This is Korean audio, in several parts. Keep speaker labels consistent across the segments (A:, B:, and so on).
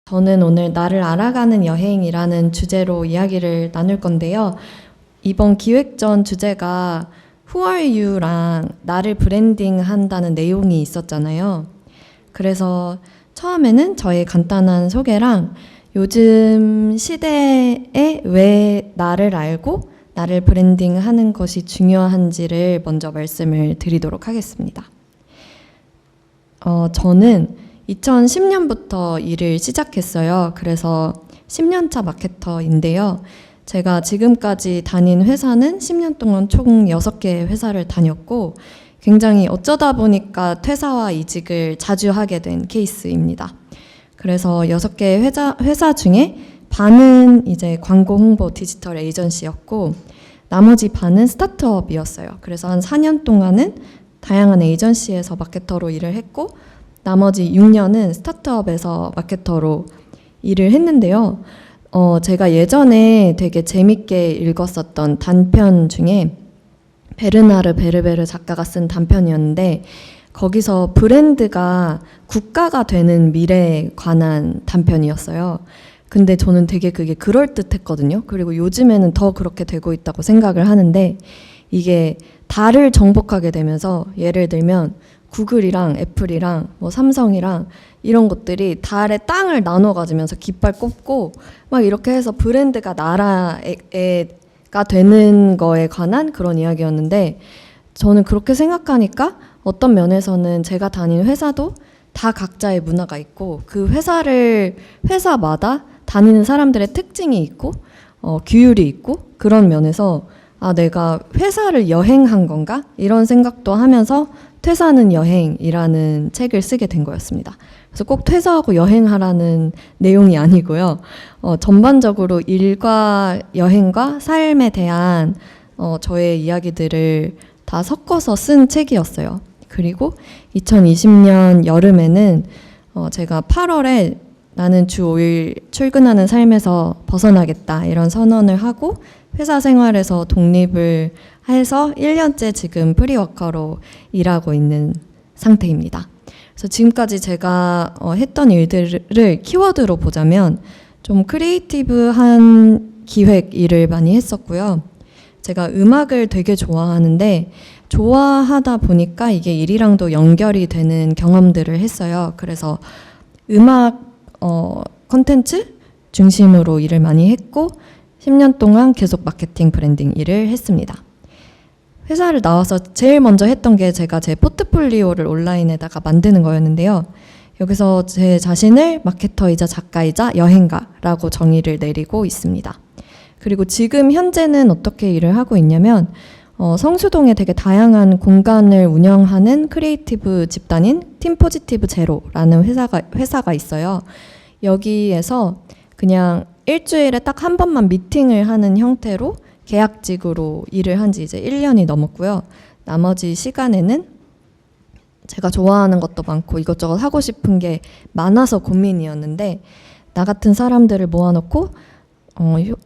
A: 저는 오늘 나를 알아가는 여행이라는 주제로 이야기를 나눌 건데요. 이번 기획전 주제가 Who are you랑 나를 브랜딩 한다는 내용이 있었잖아요. 그래서 처음에는 저의 간단한 소개랑 요즘 시대에 왜 나를 알고 나를 브랜딩 하는 것이 중요한지를 먼저 말씀을 드리도록 하겠습니다. 저는 2010년부터 일을 시작했어요. 그래서 10년차 마케터인데요. 제가 지금까지 다닌 회사는 10년 동안 총 6개의 회사를 다녔고 굉장히 어쩌다 보니까 퇴사와 이직을 자주 하게 된 케이스입니다. 그래서 6개의 회사 중에 반은 이제 광고 홍보 디지털 에이전시였고 나머지 반은 스타트업이었어요. 그래서 한 4년 동안은 다양한 에이전시에서 마케터로 일을 했고 나머지 6년은 스타트업에서 마케터로 일을 했는데요. 제가 예전에 되게 재밌게 읽었었던 단편 중에 베르나르 베르베르 작가가 쓴 단편이었는데 거기서 브랜드가 국가가 되는 미래에 관한 단편이었어요. 근데 저는 되게 그게 그럴듯했거든요. 그리고 요즘에는 더 그렇게 되고 있다고 생각을 하는데 이게 달을 정복하게 되면서 예를 들면 구글이랑 애플이랑 뭐 삼성이랑 이런 것들이 달의 땅을 나눠 가지면서 깃발 꼽고 막 이렇게 해서 브랜드가 나라가 되는 거에 관한 그런 이야기였는데 저는 그렇게 생각하니까 어떤 면에서는 제가 다닌 회사도 다 각자의 문화가 있고 그 회사마다 다니는 사람들의 특징이 있고 규율이 있고 그런 면에서 내가 회사를 여행한 건가? 이런 생각도 하면서 퇴사는 여행이라는 책을 쓰게 된 거였습니다. 그래서 꼭 퇴사하고 여행하라는 내용이 아니고요. 전반적으로 일과 여행과 삶에 대한 저의 이야기들을 다 섞어서 쓴 책이었어요. 그리고 2020년 여름에는 제가 8월에 나는 주 5일 출근하는 삶에서 벗어나겠다 이런 선언을 하고 회사 생활에서 독립을 해서 1년째 지금 프리워커로 일하고 있는 상태입니다. 그래서 지금까지 제가 했던 일들을 키워드로 보자면 좀 크리에이티브한 기획 일을 많이 했었고요. 제가 음악을 되게 좋아하는데 좋아하다 보니까 이게 일이랑도 연결이 되는 경험들을 했어요. 그래서 음악 콘텐츠 중심으로 일을 많이 했고 10년 동안 계속 마케팅 브랜딩 일을 했습니다. 회사를 나와서 제일 먼저 했던 게 제가 제 포트폴리오를 온라인에다가 만드는 거였는데요. 여기서 제 자신을 마케터이자 작가이자 여행가라고 정의를 내리고 있습니다. 그리고 지금 현재는 어떻게 일을 하고 있냐면 성수동에 되게 다양한 공간을 운영하는 크리에이티브 집단인 팀 포지티브 제로라는 회사가 있어요. 여기에서 그냥 일주일에 딱 한 번만 미팅을 하는 형태로 계약직으로 일을 한 지 이제 1년이 넘었고요. 나머지 시간에는 제가 좋아하는 것도 많고 이것저것 하고 싶은 게 많아서 고민이었는데 나 같은 사람들을 모아놓고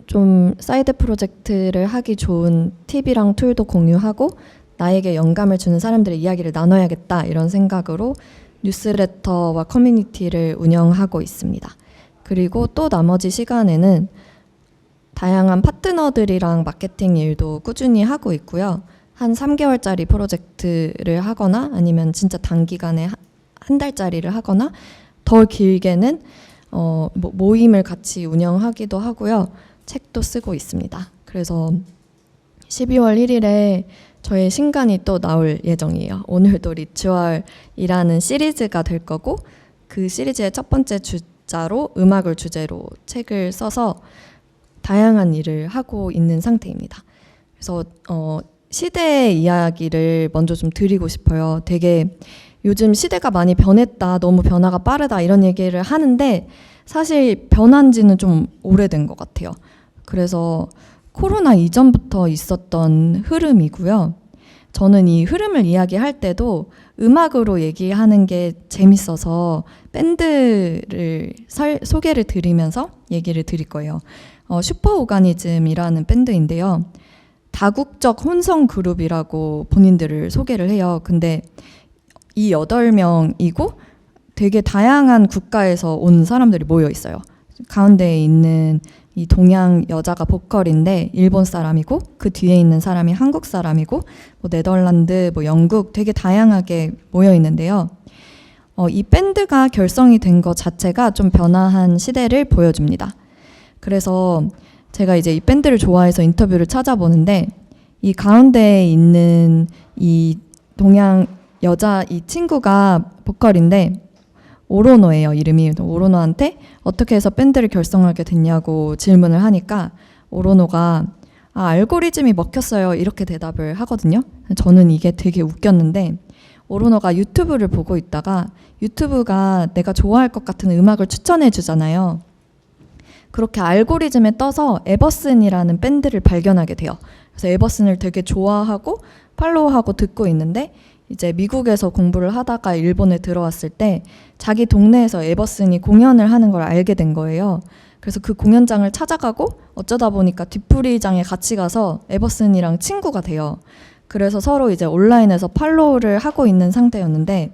A: 좀 사이드 프로젝트를 하기 좋은 팁이랑 툴도 공유하고 나에게 영감을 주는 사람들의 이야기를 나눠야겠다 이런 생각으로 뉴스레터와 커뮤니티를 운영하고 있습니다. 그리고 또 나머지 시간에는 다양한 파트너들이랑 마케팅 일도 꾸준히 하고 있고요. 한 3개월짜리 프로젝트를 하거나 아니면 진짜 단기간에 한 달짜리를 하거나 더 길게는 모임을 같이 운영하기도 하고요. 책도 쓰고 있습니다. 그래서 12월 1일에 저의 신간이 또 나올 예정이에요. 오늘도 리추얼이라는 시리즈가 될 거고 그 시리즈의 첫 번째 주자로 음악을 주제로 책을 써서 다양한 일을 하고 있는 상태입니다. 그래서 시대의 이야기를 먼저 좀 드리고 싶어요. 되게 요즘 시대가 많이 변했다, 너무 변화가 빠르다 이런 얘기를 하는데 사실 변한 지는 좀 오래된 것 같아요. 그래서 코로나 이전부터 있었던 흐름이고요. 저는 이 흐름을 이야기할 때도 음악으로 얘기하는 게 재밌어서 밴드를 소개를 드리면서 얘기를 드릴 거예요. 슈퍼오가니즘이라는 밴드인데요. 다국적 혼성 그룹이라고 본인들을 소개를 해요. 근데 이 8명이고 되게 다양한 국가에서 온 사람들이 모여 있어요. 가운데에 있는 이 동양 여자가 보컬인데 일본 사람이고, 그 뒤에 있는 사람이 한국 사람이고, 뭐 네덜란드, 뭐 영국, 되게 다양하게 모여 있는데요. 이 밴드가 결성이 된 것 자체가 좀 변화한 시대를 보여줍니다. 그래서 제가 이제 이 밴드를 좋아해서 인터뷰를 찾아보는데, 이 가운데에 있는 이 동양 여자 이 친구가 보컬인데 오로노예요, 이름이. 오로노한테 어떻게 해서 밴드를 결성하게 됐냐고 질문을 하니까 오로노가 알고리즘이 먹혔어요, 이렇게 대답을 하거든요. 저는 이게 되게 웃겼는데, 오로노가 유튜브를 보고 있다가 유튜브가 내가 좋아할 것 같은 음악을 추천해 주잖아요. 그렇게 알고리즘에 떠서 에버슨이라는 밴드를 발견하게 돼요. 그래서 에버슨을 되게 좋아하고 팔로우하고 듣고 있는데, 이제 미국에서 공부를 하다가 일본에 들어왔을 때 자기 동네에서 에버슨이 공연을 하는 걸 알게 된 거예요. 그래서 그 공연장을 찾아가고 어쩌다 보니까 뒤풀이장에 같이 가서 에버슨이랑 친구가 돼요. 그래서 서로 이제 온라인에서 팔로우를 하고 있는 상태였는데,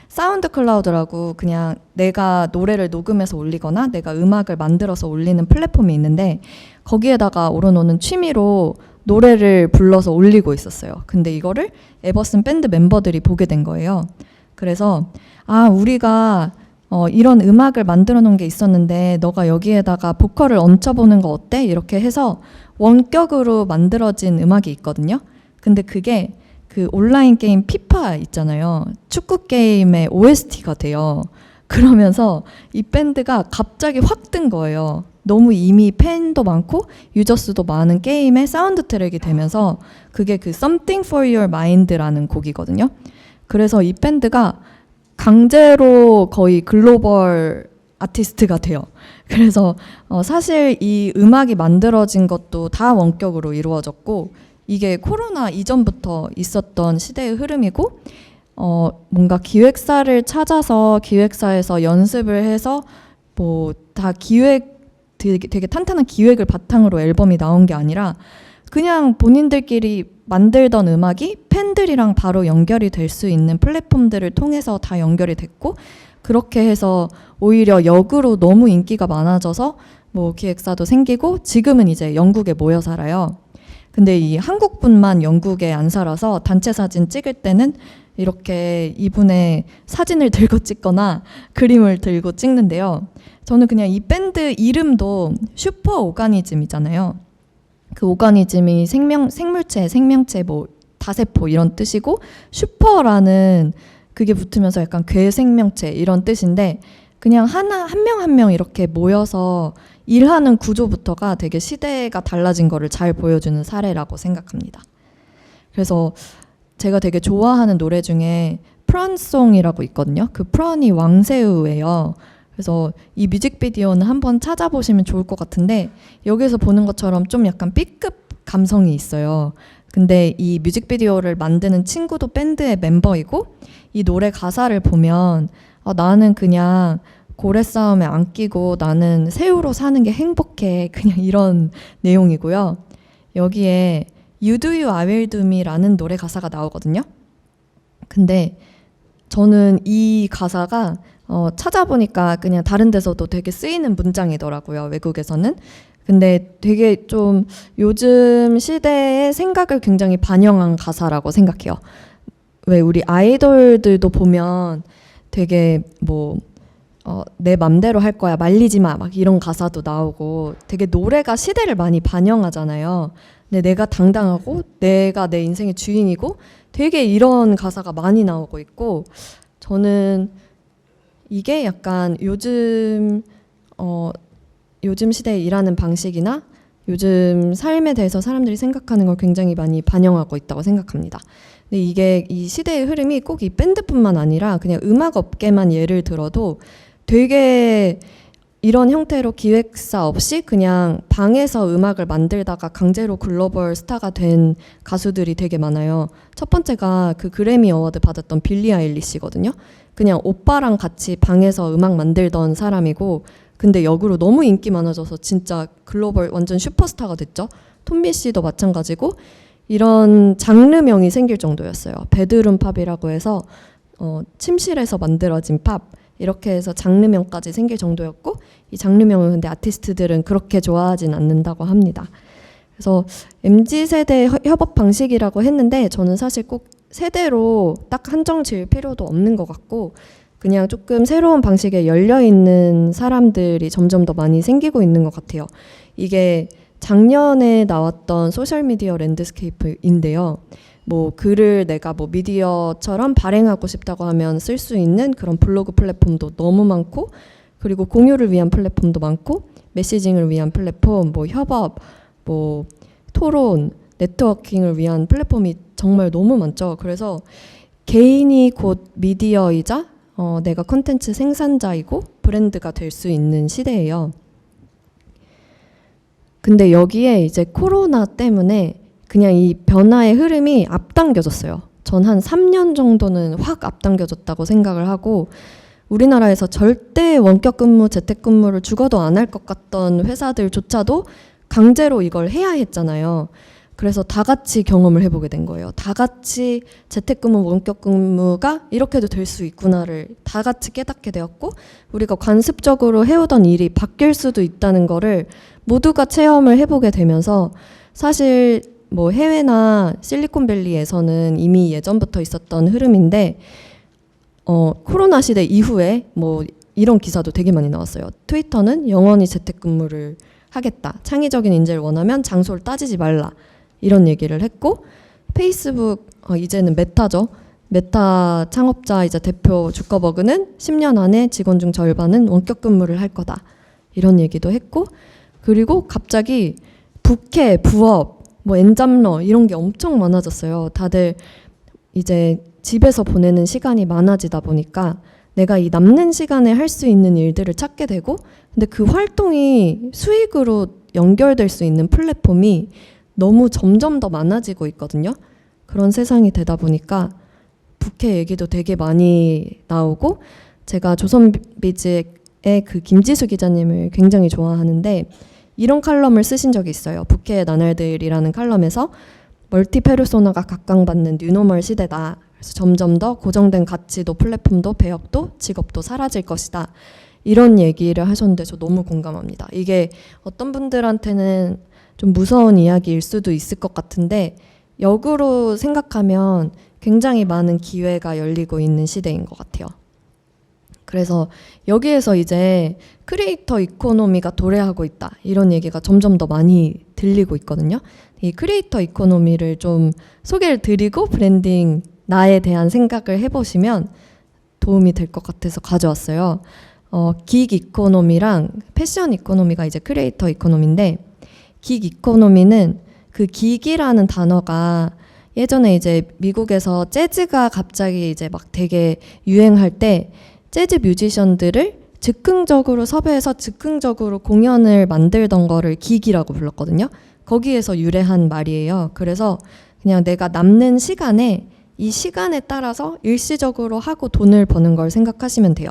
A: 사운드 클라우드라고 그냥 내가 노래를 녹음해서 올리거나 내가 음악을 만들어서 올리는 플랫폼이 있는데, 거기에다가 오로노는 취미로 노래를 불러서 올리고 있었어요. 근데 이거를 에버슨 밴드 멤버들이 보게 된 거예요. 그래서 우리가 이런 음악을 만들어 놓은 게 있었는데 너가 여기에다가 보컬을 얹혀보는 거 어때? 이렇게 해서 원격으로 만들어진 음악이 있거든요. 근데 그게 그 온라인 게임 피파 있잖아요. 축구 게임의 OST가 돼요. 그러면서 이 밴드가 갑자기 확 뜬 거예요. 너무 이미 팬도 많고 유저 수도 많은 게임의 사운드 트랙이 되면서, 그게 그 Something for Your Mind라는 곡이거든요. 그래서 이 밴드가 강제로 거의 글로벌 아티스트가 돼요. 그래서 사실 이 음악이 만들어진 것도 다 원격으로 이루어졌고, 이게 코로나 이전부터 있었던 시대의 흐름이고, 뭔가 기획사를 찾아서 기획사에서 연습을 해서 뭐 다 되게 탄탄한 기획을 바탕으로 앨범이 나온 게 아니라 그냥 본인들끼리 만들던 음악이 팬들이랑 바로 연결이 될 수 있는 플랫폼들을 통해서 다 연결이 됐고, 그렇게 해서 오히려 역으로 너무 인기가 많아져서 뭐 기획사도 생기고 지금은 이제 영국에 모여 살아요. 근데 이 한국분만 영국에 안 살아서 단체 사진 찍을 때는 이렇게 이분의 사진을 들고 찍거나 그림을 들고 찍는데요. 저는 그냥 이 밴드 이름도 슈퍼 오가니즘이잖아요. 그 오가니즘이 생명체, 뭐 다세포 이런 뜻이고, 슈퍼라는 그게 붙으면서 약간 괴생명체 이런 뜻인데, 그냥 한 명 한 명 이렇게 모여서 일하는 구조부터가 되게 시대가 달라진 거를 잘 보여주는 사례라고 생각합니다. 그래서 제가 되게 좋아하는 노래 중에 프런송이라고 있거든요. 그 프런이 왕새우예요. 그래서 이 뮤직비디오는 한번 찾아보시면 좋을 것 같은데, 여기서 보는 것처럼 좀 약간 B급 감성이 있어요. 근데 이 뮤직비디오를 만드는 친구도 밴드의 멤버이고, 이 노래 가사를 보면 나는 그냥 고래 싸움에 안 끼고 나는 새우로 사는 게 행복해, 그냥 이런 내용이고요. 여기에 You Do You I Will Do Me라는 노래 가사가 나오거든요. 근데 저는 이 가사가 찾아보니까 그냥 다른 데서도 되게 쓰이는 문장이더라고요, 외국에서는. 근데 되게 좀 요즘 시대의 생각을 굉장히 반영한 가사라고 생각해요. 왜 우리 아이돌들도 보면 되게 뭐 내 맘대로 할 거야, 말리지 마, 막 이런 가사도 나오고, 되게 노래가 시대를 많이 반영하잖아요. 근데 내가 당당하고 내가 내 인생의 주인이고, 되게 이런 가사가 많이 나오고 있고, 저는 이게 약간 요즘 시대에 일하는 방식이나 요즘 삶에 대해서 사람들이 생각하는 걸 굉장히 많이 반영하고 있다고 생각합니다. 근데 이게 이 시대의 흐름이 꼭 이 밴드뿐만 아니라 그냥 음악 업계만 예를 들어도 되게 이런 형태로 기획사 없이 그냥 방에서 음악을 만들다가 강제로 글로벌 스타가 된 가수들이 되게 많아요. 첫 번째가 그 그래미 어워드 받았던 빌리 아일리시거든요. 그냥 오빠랑 같이 방에서 음악 만들던 사람이고, 근데 역으로 너무 인기 많아져서 진짜 글로벌 완전 슈퍼스타가 됐죠. 톰비 씨도 마찬가지고, 이런 장르명이 생길 정도였어요. 베드룸 팝이라고 해서 침실에서 만들어진 팝, 이렇게 해서 장르명까지 생길 정도였고, 이 장르명은 근데 아티스트들은 그렇게 좋아하진 않는다고 합니다. 그래서 MZ세대 협업 방식이라고 했는데 저는 사실 꼭 세대로 딱 한정 지을 필요도 없는 것 같고, 그냥 조금 새로운 방식에 열려있는 사람들이 점점 더 많이 생기고 있는 것 같아요. 이게 작년에 나왔던 소셜미디어 랜드스케이프인데요. 뭐 글을 내가 뭐 미디어처럼 발행하고 싶다고 하면 쓸 수 있는 그런 블로그 플랫폼도 너무 많고, 그리고 공유를 위한 플랫폼도 많고, 메시징을 위한 플랫폼, 뭐 협업, 뭐 토론, 네트워킹을 위한 플랫폼이 정말 너무 많죠. 그래서 개인이 곧 미디어이자 내가 콘텐츠 생산자이고 브랜드가 될 수 있는 시대예요. 근데 여기에 이제 코로나 때문에 그냥 이 변화의 흐름이 앞당겨졌어요. 전 한 3년 정도는 확 앞당겨졌다고 생각을 하고, 우리나라에서 절대 원격 근무, 재택 근무를 죽어도 안 할 것 같던 회사들조차도 강제로 이걸 해야 했잖아요. 그래서 다 같이 경험을 해보게 된 거예요. 다 같이 재택근무, 원격근무가 이렇게도 될 수 있구나를 다 같이 깨닫게 되었고, 우리가 관습적으로 해오던 일이 바뀔 수도 있다는 거를 모두가 체험을 해보게 되면서, 사실 뭐 해외나 실리콘밸리에서는 이미 예전부터 있었던 흐름인데, 코로나 시대 이후에 뭐 이런 기사도 되게 많이 나왔어요. 트위터는 영원히 재택근무를 하겠다. 창의적인 인재를 원하면 장소를 따지지 말라. 이런 얘기를 했고, 페이스북, 이제는 메타죠. 메타 창업자이자 대표 주커버그는 10년 안에 직원 중 절반은 원격 근무를 할 거다. 이런 얘기도 했고, 그리고 갑자기 부캐, 부업, 뭐 엔잡러 이런 게 엄청 많아졌어요. 다들 이제 집에서 보내는 시간이 많아지다 보니까 내가 이 남는 시간에 할 수 있는 일들을 찾게 되고, 근데 그 활동이 수익으로 연결될 수 있는 플랫폼이 너무 점점 더 많아지고 있거든요. 그런 세상이 되다 보니까 부캐 얘기도 되게 많이 나오고, 제가 조선비즈의 그 김지수 기자님을 굉장히 좋아하는데 이런 칼럼을 쓰신 적이 있어요. 부캐의 나날들이라는 칼럼에서 멀티 페르소나가 각광받는 뉴노멀 시대다. 그래서 점점 더 고정된 가치도 플랫폼도 배역도 직업도 사라질 것이다. 이런 얘기를 하셨는데 저 너무 공감합니다. 이게 어떤 분들한테는 좀 무서운 이야기일 수도 있을 것 같은데, 역으로 생각하면 굉장히 많은 기회가 열리고 있는 시대인 것 같아요. 그래서 여기에서 이제 크리에이터 이코노미가 도래하고 있다, 이런 얘기가 점점 더 많이 들리고 있거든요. 이 크리에이터 이코노미를 좀 소개를 드리고 브랜딩, 나에 대한 생각을 해보시면 도움이 될 것 같아서 가져왔어요. 긱 이코노미랑 패션 이코노미가 이제 크리에이터 이코노미인데, 긱 이코노미는 그 긱이라는 단어가 예전에 이제 미국에서 재즈가 갑자기 이제 막 되게 유행할 때 재즈 뮤지션들을 즉흥적으로 섭외해서 즉흥적으로 공연을 만들던 거를 긱이라고 불렀거든요. 거기에서 유래한 말이에요. 그래서 그냥 내가 남는 시간에 이 시간에 따라서 일시적으로 하고 돈을 버는 걸 생각하시면 돼요.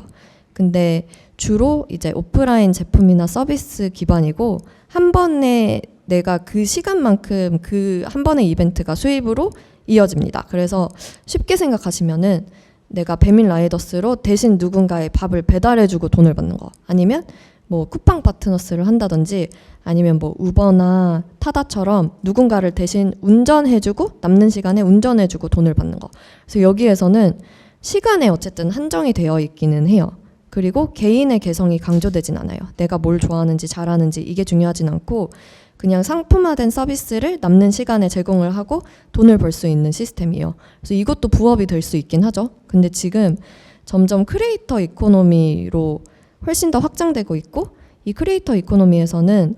A: 근데 주로 이제 오프라인 제품이나 서비스 기반이고, 한 번에 내가 그 시간만큼 그 한 번의 이벤트가 수입으로 이어집니다. 그래서 쉽게 생각하시면은 내가 배민 라이더스로 대신 누군가의 밥을 배달해주고 돈을 받는 거, 아니면 뭐 쿠팡 파트너스를 한다든지, 아니면 뭐 우버나 타다처럼 누군가를 대신 운전해주고 남는 시간에 운전해주고 돈을 받는 거. 그래서 여기에서는 시간에 어쨌든 한정이 되어 있기는 해요. 그리고 개인의 개성이 강조되진 않아요. 내가 뭘 좋아하는지 잘하는지 이게 중요하진 않고, 그냥 상품화된 서비스를 남는 시간에 제공을 하고 돈을 벌 수 있는 시스템이에요. 그래서 이것도 부업이 될 수 있긴 하죠. 근데 지금 점점 크리에이터 이코노미로 훨씬 더 확장되고 있고, 이 크리에이터 이코노미에서는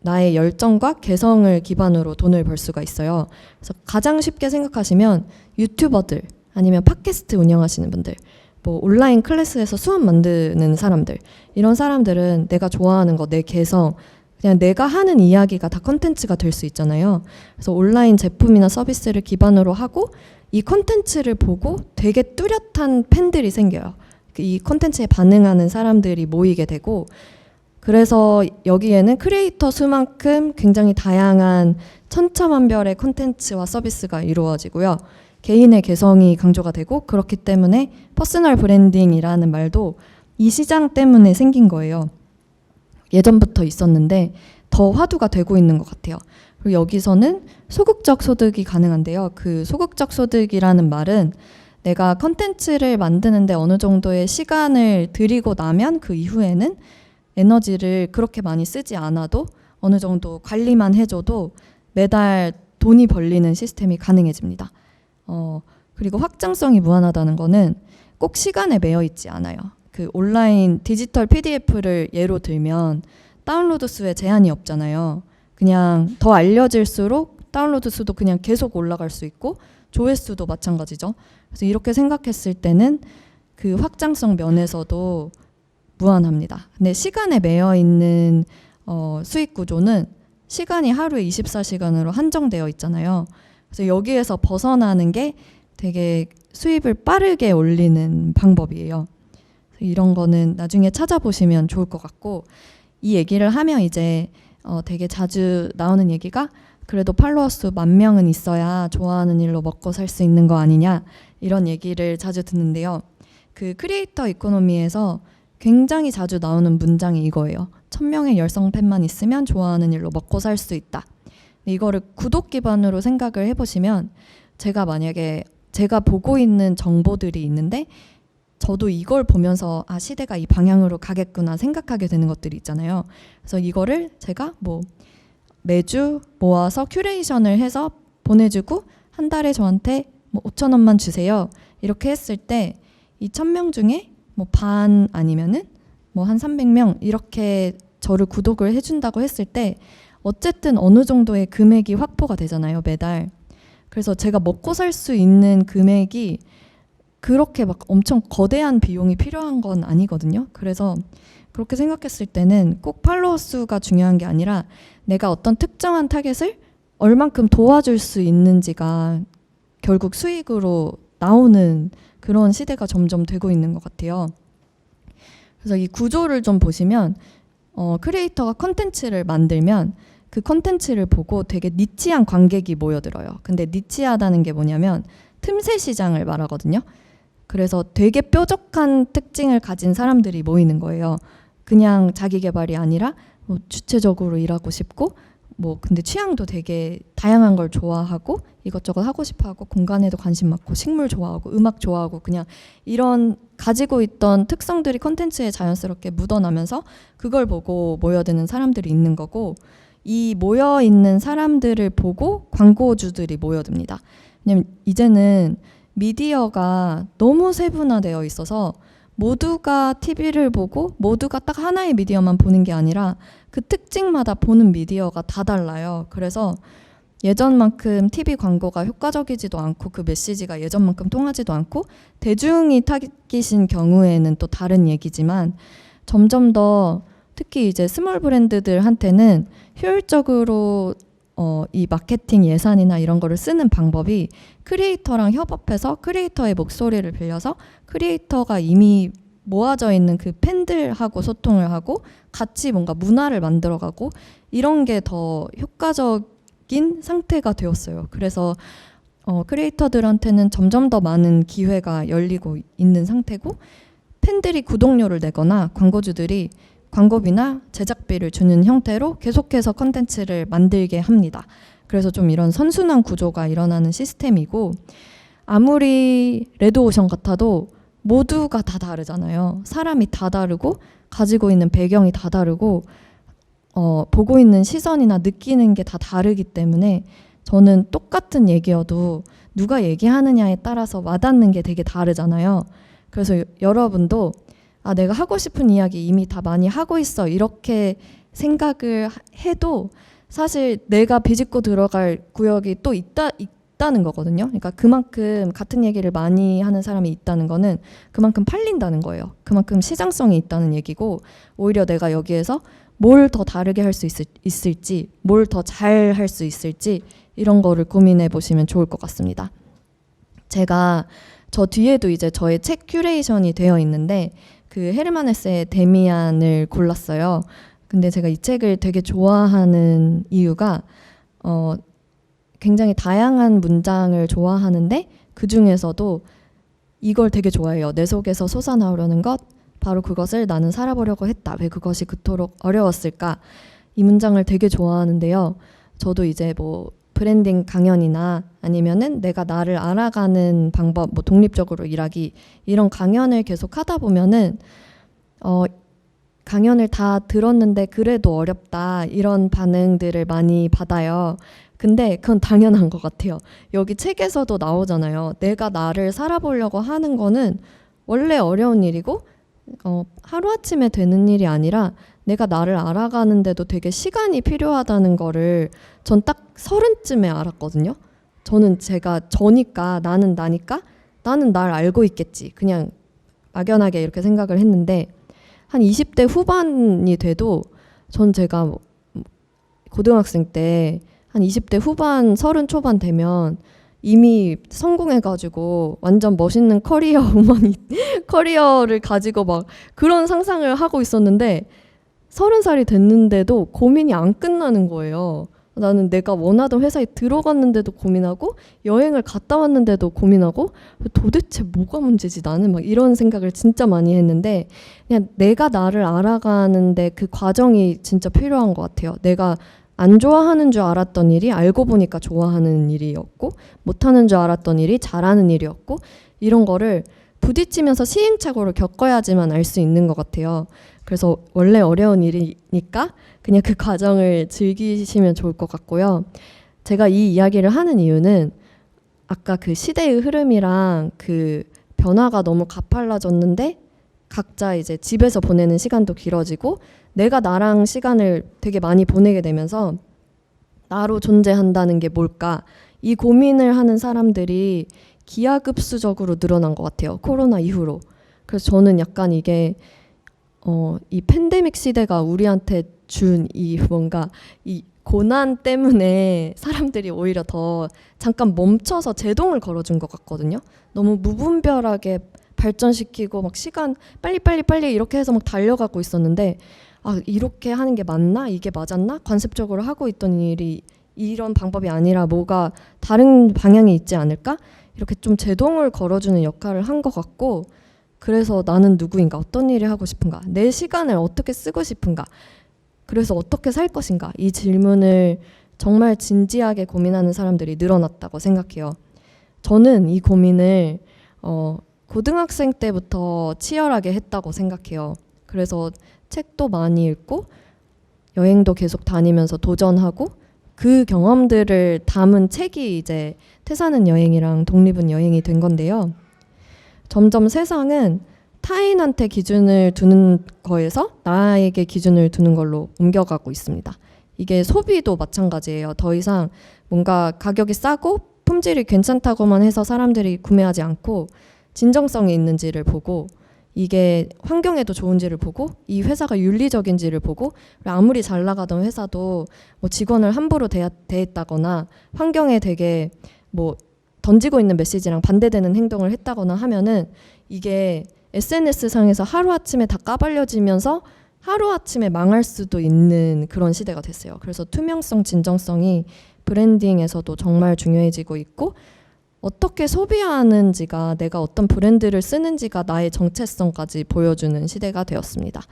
A: 나의 열정과 개성을 기반으로 돈을 벌 수가 있어요. 그래서 가장 쉽게 생각하시면 유튜버들, 아니면 팟캐스트 운영하시는 분들, 뭐 온라인 클래스에서 수업 만드는 사람들, 이런 사람들은 내가 좋아하는 거, 내 개성, 그냥 내가 하는 이야기가 다 컨텐츠가 될 수 있잖아요. 그래서 온라인 제품이나 서비스를 기반으로 하고 이 컨텐츠를 보고 되게 뚜렷한 팬들이 생겨요. 이 컨텐츠에 반응하는 사람들이 모이게 되고, 그래서 여기에는 크리에이터 수만큼 굉장히 다양한 천차만별의 컨텐츠와 서비스가 이루어지고요. 개인의 개성이 강조가 되고, 그렇기 때문에 퍼스널 브랜딩이라는 말도 이 시장 때문에 생긴 거예요. 예전부터 있었는데 더 화두가 되고 있는 것 같아요. 그리고 여기서는 소극적 소득이 가능한데요. 그 소극적 소득이라는 말은 내가 컨텐츠를 만드는데 어느 정도의 시간을 들이고 나면 그 이후에는 에너지를 그렇게 많이 쓰지 않아도 어느 정도 관리만 해줘도 매달 돈이 벌리는 시스템이 가능해집니다. 그리고 확장성이 무한하다는 거는 꼭 시간에 매여 있지 않아요. 그 온라인 디지털 PDF를 예로 들면 다운로드 수에 제한이 없잖아요. 그냥 더 알려질수록 다운로드 수도 그냥 계속 올라갈 수 있고 조회수도 마찬가지죠. 그래서 이렇게 생각했을 때는 그 확장성 면에서도 무한합니다. 근데 시간에 매여 있는 수익 구조는 시간이 하루에 24시간으로 한정되어 있잖아요. 그래서 여기에서 벗어나는 게 되게 수입을 빠르게 올리는 방법이에요. 이런 거는 나중에 찾아보시면 좋을 것 같고, 이 얘기를 하면 이제 되게 자주 나오는 얘기가 그래도 팔로워 수 10,000명은 있어야 좋아하는 일로 먹고 살 수 있는 거 아니냐, 이런 얘기를 자주 듣는데요. 그 크리에이터 이코노미에서 굉장히 자주 나오는 문장이 이거예요. 1,000명의 열성 팬만 있으면 좋아하는 일로 먹고 살 수 있다. 이거를 구독 기반으로 생각을 해보시면, 제가 만약에 제가 보고 있는 정보들이 있는데 저도 이걸 보면서 아, 시대가 이 방향으로 가겠구나 생각하게 되는 것들이 있잖아요. 그래서 이거를 제가 뭐 매주 모아서 큐레이션을 해서 보내주고 한 달에 저한테 뭐 5,000원만 주세요. 이렇게 했을 때 이 1,000명 중에 뭐 반 아니면은 뭐 한 300명 이렇게 저를 구독을 해준다고 했을 때 어쨌든 어느 정도의 금액이 확보가 되잖아요, 매달. 그래서 제가 먹고 살 수 있는 금액이 그렇게 막 엄청 거대한 비용이 필요한 건 아니거든요. 그래서 그렇게 생각했을 때는 꼭 팔로워 수가 중요한 게 아니라 내가 어떤 특정한 타겟을 얼만큼 도와줄 수 있는지가 결국 수익으로 나오는 그런 시대가 점점 되고 있는 것 같아요. 그래서 이 구조를 좀 보시면 크리에이터가 컨텐츠를 만들면 그 컨텐츠를 보고 되게 니치한 관객이 모여들어요. 근데 니치하다는 게 뭐냐면 틈새 시장을 말하거든요. 그래서 되게 뾰족한 특징을 가진 사람들이 모이는 거예요. 그냥 자기 개발이 아니라 뭐 주체적으로 일하고 싶고 뭐 근데 취향도 되게 다양한 걸 좋아하고 이것저것 하고 싶어하고 공간에도 관심 많고 식물 좋아하고 음악 좋아하고 그냥 이런 가지고 있던 특성들이 콘텐츠에 자연스럽게 묻어나면서 그걸 보고 모여드는 사람들이 있는 거고, 이 모여있는 사람들을 보고 광고주들이 모여듭니다. 왜냐면 이제는 미디어가 너무 세분화되어 있어서 모두가 TV를 보고 모두가 딱 하나의 미디어만 보는 게 아니라 그 특징마다 보는 미디어가 다 달라요. 그래서 예전만큼 TV 광고가 효과적이지도 않고 그 메시지가 예전만큼 통하지도 않고 대중이 타깃인 경우에는 또 다른 얘기지만 점점 더 특히 이제 스몰 브랜드들한테는 효율적으로 이 마케팅 예산이나 이런 거를 쓰는 방법이 크리에이터랑 협업해서 크리에이터의 목소리를 빌려서 크리에이터가 이미 모아져 있는 그 팬들하고 소통을 하고 같이 뭔가 문화를 만들어가고 이런 게 더 효과적인 상태가 되었어요. 그래서 크리에이터들한테는 점점 더 많은 기회가 열리고 있는 상태고, 팬들이 구독료를 내거나 광고주들이 광고비나 제작비를 주는 형태로 계속해서 컨텐츠를 만들게 합니다. 그래서 좀 이런 선순환 구조가 일어나는 시스템이고, 아무리 레드오션 같아도 모두가 다 다르잖아요. 사람이 다 다르고 가지고 있는 배경이 다 다르고 보고 있는 시선이나 느끼는 게 다 다르기 때문에 저는 똑같은 얘기여도 누가 얘기하느냐에 따라서 와닿는 게 되게 다르잖아요. 그래서 여러분도 아, 내가 하고 싶은 이야기 이미 다 많이 하고 있어 이렇게 생각을 해도 사실 내가 비집고 들어갈 구역이 또 있다는 거거든요. 그러니까 그만큼 같은 얘기를 많이 하는 사람이 있다는 거는 그만큼 팔린다는 거예요. 그만큼 시장성이 있다는 얘기고, 오히려 내가 여기에서 뭘 더 다르게 할 수 있을지, 뭘 더 잘 할 수 있을지 이런 거를 고민해 보시면 좋을 것 같습니다. 제가 저 뒤에도 이제 저의 책 큐레이션이 되어 있는데 그 헤르만 헤세의 데미안을 골랐어요. 근데 제가 이 책을 되게 좋아하는 이유가 굉장히 다양한 문장을 좋아하는데 그 중에서도 이걸 되게 좋아해요. 내 속에서 솟아나오려는 것 바로 그것을 나는 살아보려고 했다. 왜 그것이 그토록 어려웠을까? 이 문장을 되게 좋아하는데요. 저도 이제 뭐 브랜딩 강연이나 아니면은 내가 나를 알아가는 방법, 뭐 독립적으로 일하기 이런 강연을 계속 하다 보면은 강연을 다 들었는데 그래도 어렵다 이런 반응들을 많이 받아요. 근데 그건 당연한 것 같아요. 여기 책에서도 나오잖아요. 내가 나를 살아보려고 하는 거는 원래 어려운 일이고 하루아침에 되는 일이 아니라 내가 나를 알아가는데도 되게 시간이 필요하다는 거를 전 딱 30쯤에 알았거든요. 저는 제가 저니까 나는 나니까 나는 날 알고 있겠지. 그냥 막연하게 이렇게 생각을 했는데 한 20대 후반이 돼도 전 제가 고등학생 때 한 20대 후반 30 초반 되면 이미 성공해가지고 완전 멋있는 커리어 우먼이 커리어를 가지고 막 그런 상상을 하고 있었는데 30살이 됐는데도 고민이 안 끝나는 거예요. 나는 내가 원하던 회사에 들어갔는데도 고민하고 여행을 갔다 왔는데도 고민하고 도대체 뭐가 문제지 나는 막 이런 생각을 진짜 많이 했는데 그냥 내가 나를 알아가는데 그 과정이 진짜 필요한 것 같아요. 내가 안 좋아하는 줄 알았던 일이 알고 보니까 좋아하는 일이었고 못하는 줄 알았던 일이 잘하는 일이었고 이런 거를 부딪히면서 시행착오를 겪어야지만 알 수 있는 것 같아요. 그래서 원래 어려운 일이니까 그냥 그 과정을 즐기시면 좋을 것 같고요. 제가 이 이야기를 하는 이유는 아까 그 시대의 흐름이랑 그 변화가 너무 가팔라졌는데 각자 이제 집에서 보내는 시간도 길어지고 내가 나랑 시간을 되게 많이 보내게 되면서 나로 존재한다는 게 뭘까? 이 고민을 하는 사람들이 기하급수적으로 늘어난 것 같아요. 코로나 이후로. 그래서 저는 약간 이게 이 팬데믹 시대가 우리한테 준 이 뭔가 이 고난 때문에 사람들이 오히려 더 잠깐 멈춰서 제동을 걸어준 것 같거든요. 너무 무분별하게 발전시키고 막 시간 빨리 이렇게 해서 막 달려가고 있었는데 이렇게 하는 게 맞나? 이게 맞았나? 관습적으로 하고 있던 일이 이런 방법이 아니라 뭐가 다른 방향이 있지 않을까? 이렇게 좀 제동을 걸어주는 역할을 한 것 같고 그래서 나는 누구인가? 어떤 일을 하고 싶은가? 내 시간을 어떻게 쓰고 싶은가? 그래서 어떻게 살 것인가? 이 질문을 정말 진지하게 고민하는 사람들이 늘어났다고 생각해요. 저는 이 고민을 고등학생 때부터 치열하게 했다고 생각해요. 그래서 책도 많이 읽고 여행도 계속 다니면서 도전하고 그 경험들을 담은 책이 이제 태사는 여행이랑 독립은 여행이 된 건데요. 점점 세상은 타인한테 기준을 두는 거에서 나에게 기준을 두는 걸로 옮겨가고 있습니다. 이게 소비도 마찬가지예요. 더 이상 뭔가 가격이 싸고 품질이 괜찮다고만 해서 사람들이 구매하지 않고 진정성이 있는지를 보고 이게 환경에도 좋은지를 보고 이 회사가 윤리적인지를 보고 아무리 잘 나가던 회사도 뭐 직원을 함부로 대했다거나 환경에 되게 뭐 던지고 있는 메시지랑 반대되는 행동을 했다거나 하면은 이게 SNS상에서 하루아침에 다 까발려지면서 하루아침에 망할 수도 있는 그런 시대가 됐어요. 그래서 투명성, 진정성이 브랜딩에서도 정말 중요해지고 있고 어떻게 소비하는지가 내가 어떤 브랜드를 쓰는지가 나의 정체성까지 보여주는 시대가 되었습니다.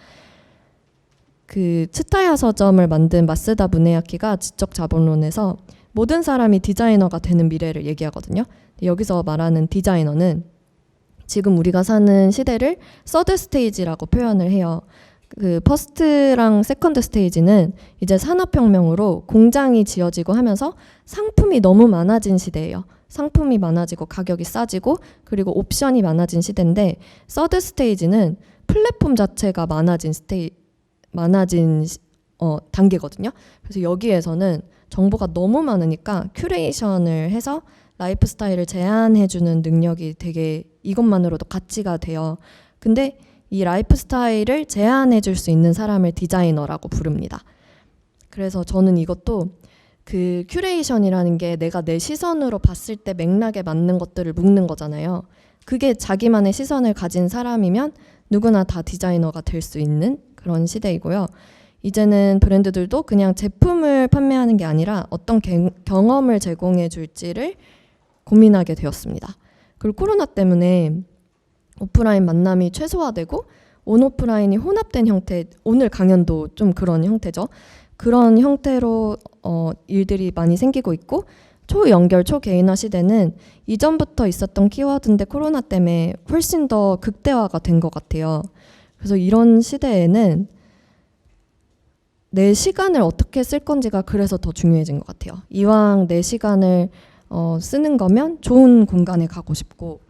A: 그 츠타야 서점을 만든 마쓰다 무네야키가 지적 자본론에서 모든 사람이 디자이너가 되는 미래를 얘기하거든요. 여기서 말하는 디자이너는 지금 우리가 사는 시대를 서드 스테이지라고 표현을 해요. 그 퍼스트랑 세컨드 스테이지는 이제 산업혁명으로 공장이 지어지고 하면서 상품이 너무 많아진 시대예요. 상품이 많아지고 가격이 싸지고 그리고 옵션이 많아진 시대인데 서드 스테이지는 플랫폼 자체가 많아진 단계거든요. 그래서 여기에서는 정보가 너무 많으니까 큐레이션을 해서 라이프 스타일을 제안해주는 능력이 되게 이것만으로도 가치가 돼요. 근데 이 라이프 스타일을 제안해줄 수 있는 사람을 디자이너라고 부릅니다. 그래서 저는 이것도 그 큐레이션이라는 게 내가 내 시선으로 봤을 때 맥락에 맞는 것들을 묶는 거잖아요. 그게 자기만의 시선을 가진 사람이면 누구나 다 디자이너가 될 수 있는 그런 시대이고요. 이제는 브랜드들도 그냥 제품을 판매하는 게 아니라 어떤 경험을 제공해 줄지를 고민하게 되었습니다. 그리고 코로나 때문에 오프라인 만남이 최소화되고 온오프라인이 혼합된 형태, 오늘 강연도 좀 그런 형태죠. 그런 형태로 일들이 많이 생기고 있고, 초연결, 초개인화 시대는 이전부터 있었던 키워드인데 코로나 때문에 훨씬 더 극대화가 된 것 같아요. 그래서 이런 시대에는 내 시간을 어떻게 쓸 건지가 그래서 더 중요해진 것 같아요. 이왕 내 시간을 쓰는 거면 좋은 공간에 가고 싶고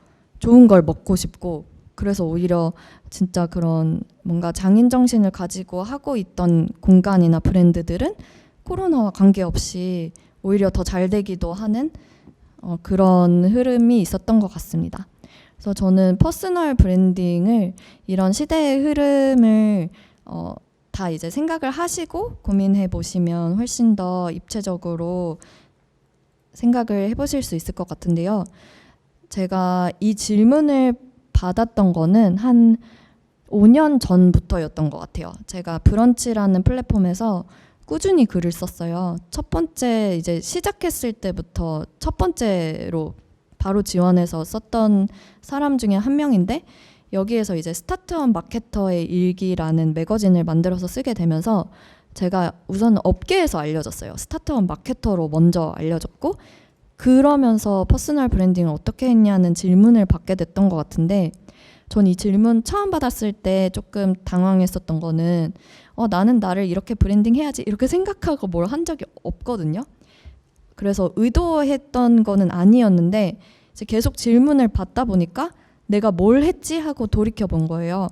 A: 좋은 걸 먹고 싶고, 그래서 오히려 진짜 그런 뭔가 장인 정신을 가지고 하고 있던 공간이나 브랜드들은 코로나와 관계없이 오히려 더 잘 되기도 하는 그런 흐름이 있었던 것 같습니다. 그래서 저는 퍼스널 브랜딩을 이런 시대의 흐름을 다 이제 생각을 하시고 고민해 보시면 훨씬 더 입체적으로 생각을 해보실 수 있을 것 같은데요. 제가 이 질문을 받았던 거는 한 5년 전부터였던 것 같아요. 제가 브런치라는 플랫폼에서 꾸준히 글을 썼어요. 첫 번째 이제 시작했을 때부터 첫 번째로 바로 지원해서 썼던 사람 중에 한 명인데, 여기에서 이제 스타트업 마케터의 일기라는 매거진을 만들어서 쓰게 되면서 제가 우선 업계에서 알려졌어요. 스타트업 마케터로 먼저 알려졌고, 그러면서 퍼스널 브랜딩을 어떻게 했냐는 질문을 받게 됐던 것 같은데, 전 이 질문 처음 받았을 때 조금 당황했었던 거는 나는 나를 이렇게 브랜딩 해야지 이렇게 생각하고 뭘 한 적이 없거든요. 그래서 의도했던 거는 아니었는데 이제 계속 질문을 받다 보니까 내가 뭘 했지 하고 돌이켜 본 거예요.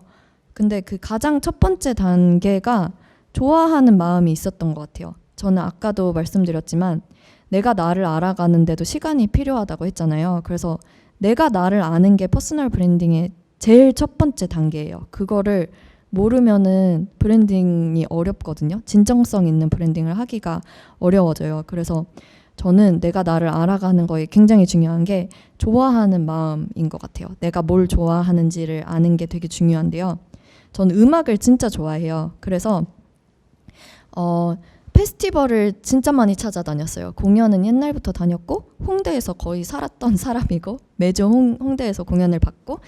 A: 근데 그 가장 첫 번째 단계가 좋아하는 마음이 있었던 것 같아요. 저는 아까도 말씀드렸지만 내가 나를 알아가는데도 시간이 필요하다고 했잖아요. 그래서 내가 나를 아는 게 퍼스널 브랜딩의 제일 첫 번째 단계예요. 그거를 모르면은 브랜딩이 어렵거든요. 진정성 있는 브랜딩을 하기가 어려워져요. 그래서 저는 내가 나를 알아가는 거에 굉장히 중요한 게 좋아하는 마음인 것 같아요. 내가 뭘 좋아하는지를 아는 게 되게 중요한데요. 저는 음악을 진짜 좋아해요. 그래서 페스티벌을 진짜 많이 찾아다녔어요. 공연은 옛날부터 다녔고 홍대에서 거의 살았던 사람이고 매주 홍대에서 공연을 받고,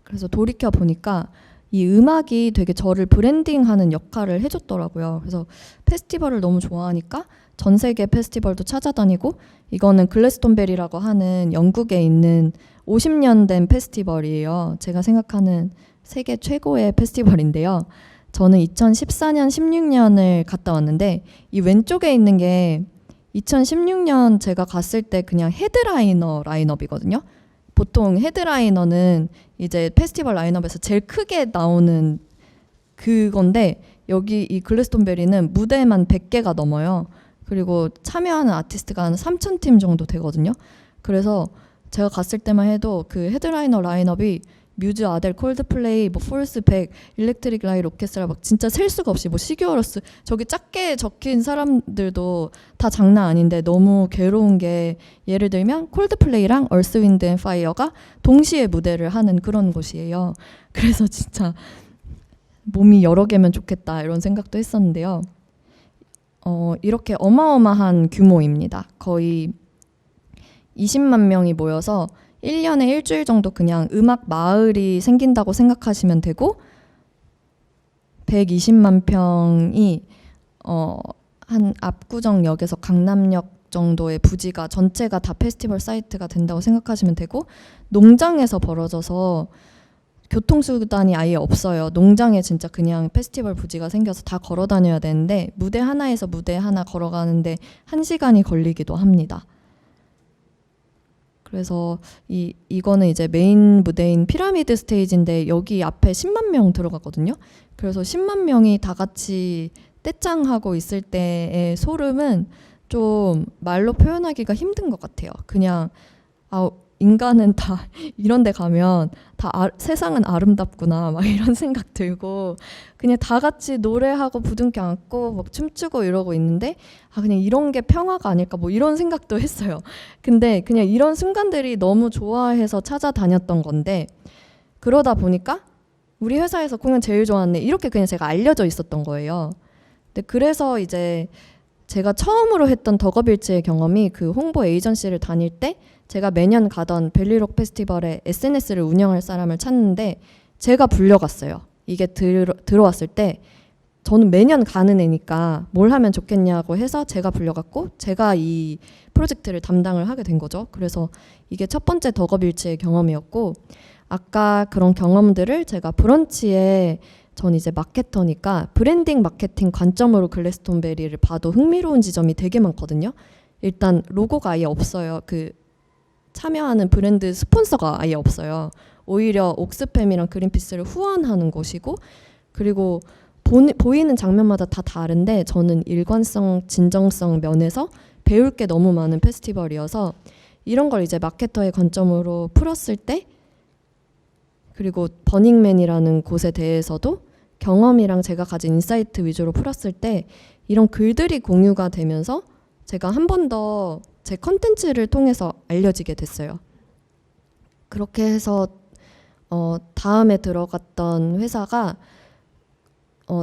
A: 그래서 돌이켜 보니까 이 음악이 되게 저를 브랜딩하는 역할을 해줬더라고요. 그래서 페스티벌을 너무 좋아하니까 전 세계 페스티벌도 찾아다니고, 이거는 글래스톤베리라고 하는 영국에 있는 50년 된 페스티벌이에요. 제가 생각하는 세계 최고의 페스티벌인데요. 저는 2014년, 16년을 갔다 왔는데 이 왼쪽에 있는 게 2016년 제가 갔을 때 그냥 헤드라이너 라인업이거든요. 보통 헤드라이너는 이제 페스티벌 라인업에서 제일 크게 나오는 그건데, 여기 이 글래스톤베리는 무대만 100개가 넘어요. 그리고 참여하는 아티스트가 한 3,000팀 정도 되거든요. 그래서 제가 갔을 때만 해도 그 헤드라이너 라인업이 뮤즈, 아델, 콜드플레이, 뭐 폴스 100, 일렉트릭 라이트 오케스트라 막 진짜 셀 수가 없이, 뭐 시규어러스, 저기 작게 적힌 사람들도 다 장난 아닌데 너무 괴로운 게, 예를 들면 콜드플레이랑 얼스 윈드 앤 파이어가 동시에 무대를 하는 그런 곳이에요. 그래서 진짜 몸이 여러 개면 좋겠다 이런 생각도 했었는데요. 이렇게 어마어마한 규모입니다. 거의 20만 명이 모여서 1년에 일주일 정도 그냥 음악 마을이 생긴다고 생각하시면 되고, 120만 평이 한 압구정역에서 강남역 정도의 부지가 전체가 다 페스티벌 사이트가 된다고 생각하시면 되고, 농장에서 벌어져서 교통수단이 아예 없어요. 농장에 진짜 그냥 페스티벌 부지가 생겨서 다 걸어 다녀야 되는데 무대 하나에서 무대 하나 걸어가는데 1시간이 걸리기도 합니다. 그래서 이거는 이제 메인 무대인 피라미드 스테이지인데 여기 앞에 10만 명 들어가거든요. 그래서 10만 명이 다 같이 떼짱하고 있을 때의 소름은 좀 말로 표현하기가 힘든 것 같아요. 그냥 인간은 다 이런 데 가면 다 세상은 아름답구나 막 이런 생각 들고, 그냥 다 같이 노래하고 부둥켜 안고 막 춤추고 이러고 있는데 그냥 이런 게 평화가 아닐까 뭐 이런 생각도 했어요. 근데 그냥 이런 순간들이 너무 좋아해서 찾아다녔던 건데, 그러다 보니까 우리 회사에서 공연 제일 좋아하네 이렇게 그냥 제가 알려져 있었던 거예요. 근데 그래서 이제 제가 처음으로 했던 덕업일치의 경험이 그 홍보 에이전시를 다닐 때 제가 매년 가던 벨리록 페스티벌에 SNS를 운영할 사람을 찾는데 제가 불려갔어요. 이게 들어왔을 때 저는 매년 가는 애니까 뭘 하면 좋겠냐고 해서 제가 불려갔고 제가 이 프로젝트를 담당을 하게 된 거죠. 그래서 이게 첫 번째 덕업일치의 경험이었고 아까 그런 경험들을 제가 브런치에 전 이제 마케터니까 브랜딩 마케팅 관점으로 글래스톤베리를 봐도 흥미로운 지점이 되게 많거든요. 일단 로고가 아예 없어요. 그 참여하는 브랜드 스폰서가 아예 없어요. 오히려 옥스팸이랑 그린피스를 후원하는 곳이고 그리고 보이는 장면마다 다 다른데 저는 일관성, 진정성 면에서 배울 게 너무 많은 페스티벌이어서 이런 걸 이제 마케터의 관점으로 풀었을 때 그리고 버닝맨이라는 곳에 대해서도 경험이랑 제가 가진 인사이트 위주로 풀었을 때 이런 글들이 공유가 되면서 제가 한 번 더 제 컨텐츠를 통해서 알려지게 됐어요. 그렇게 해서 다음에 들어갔던 회사가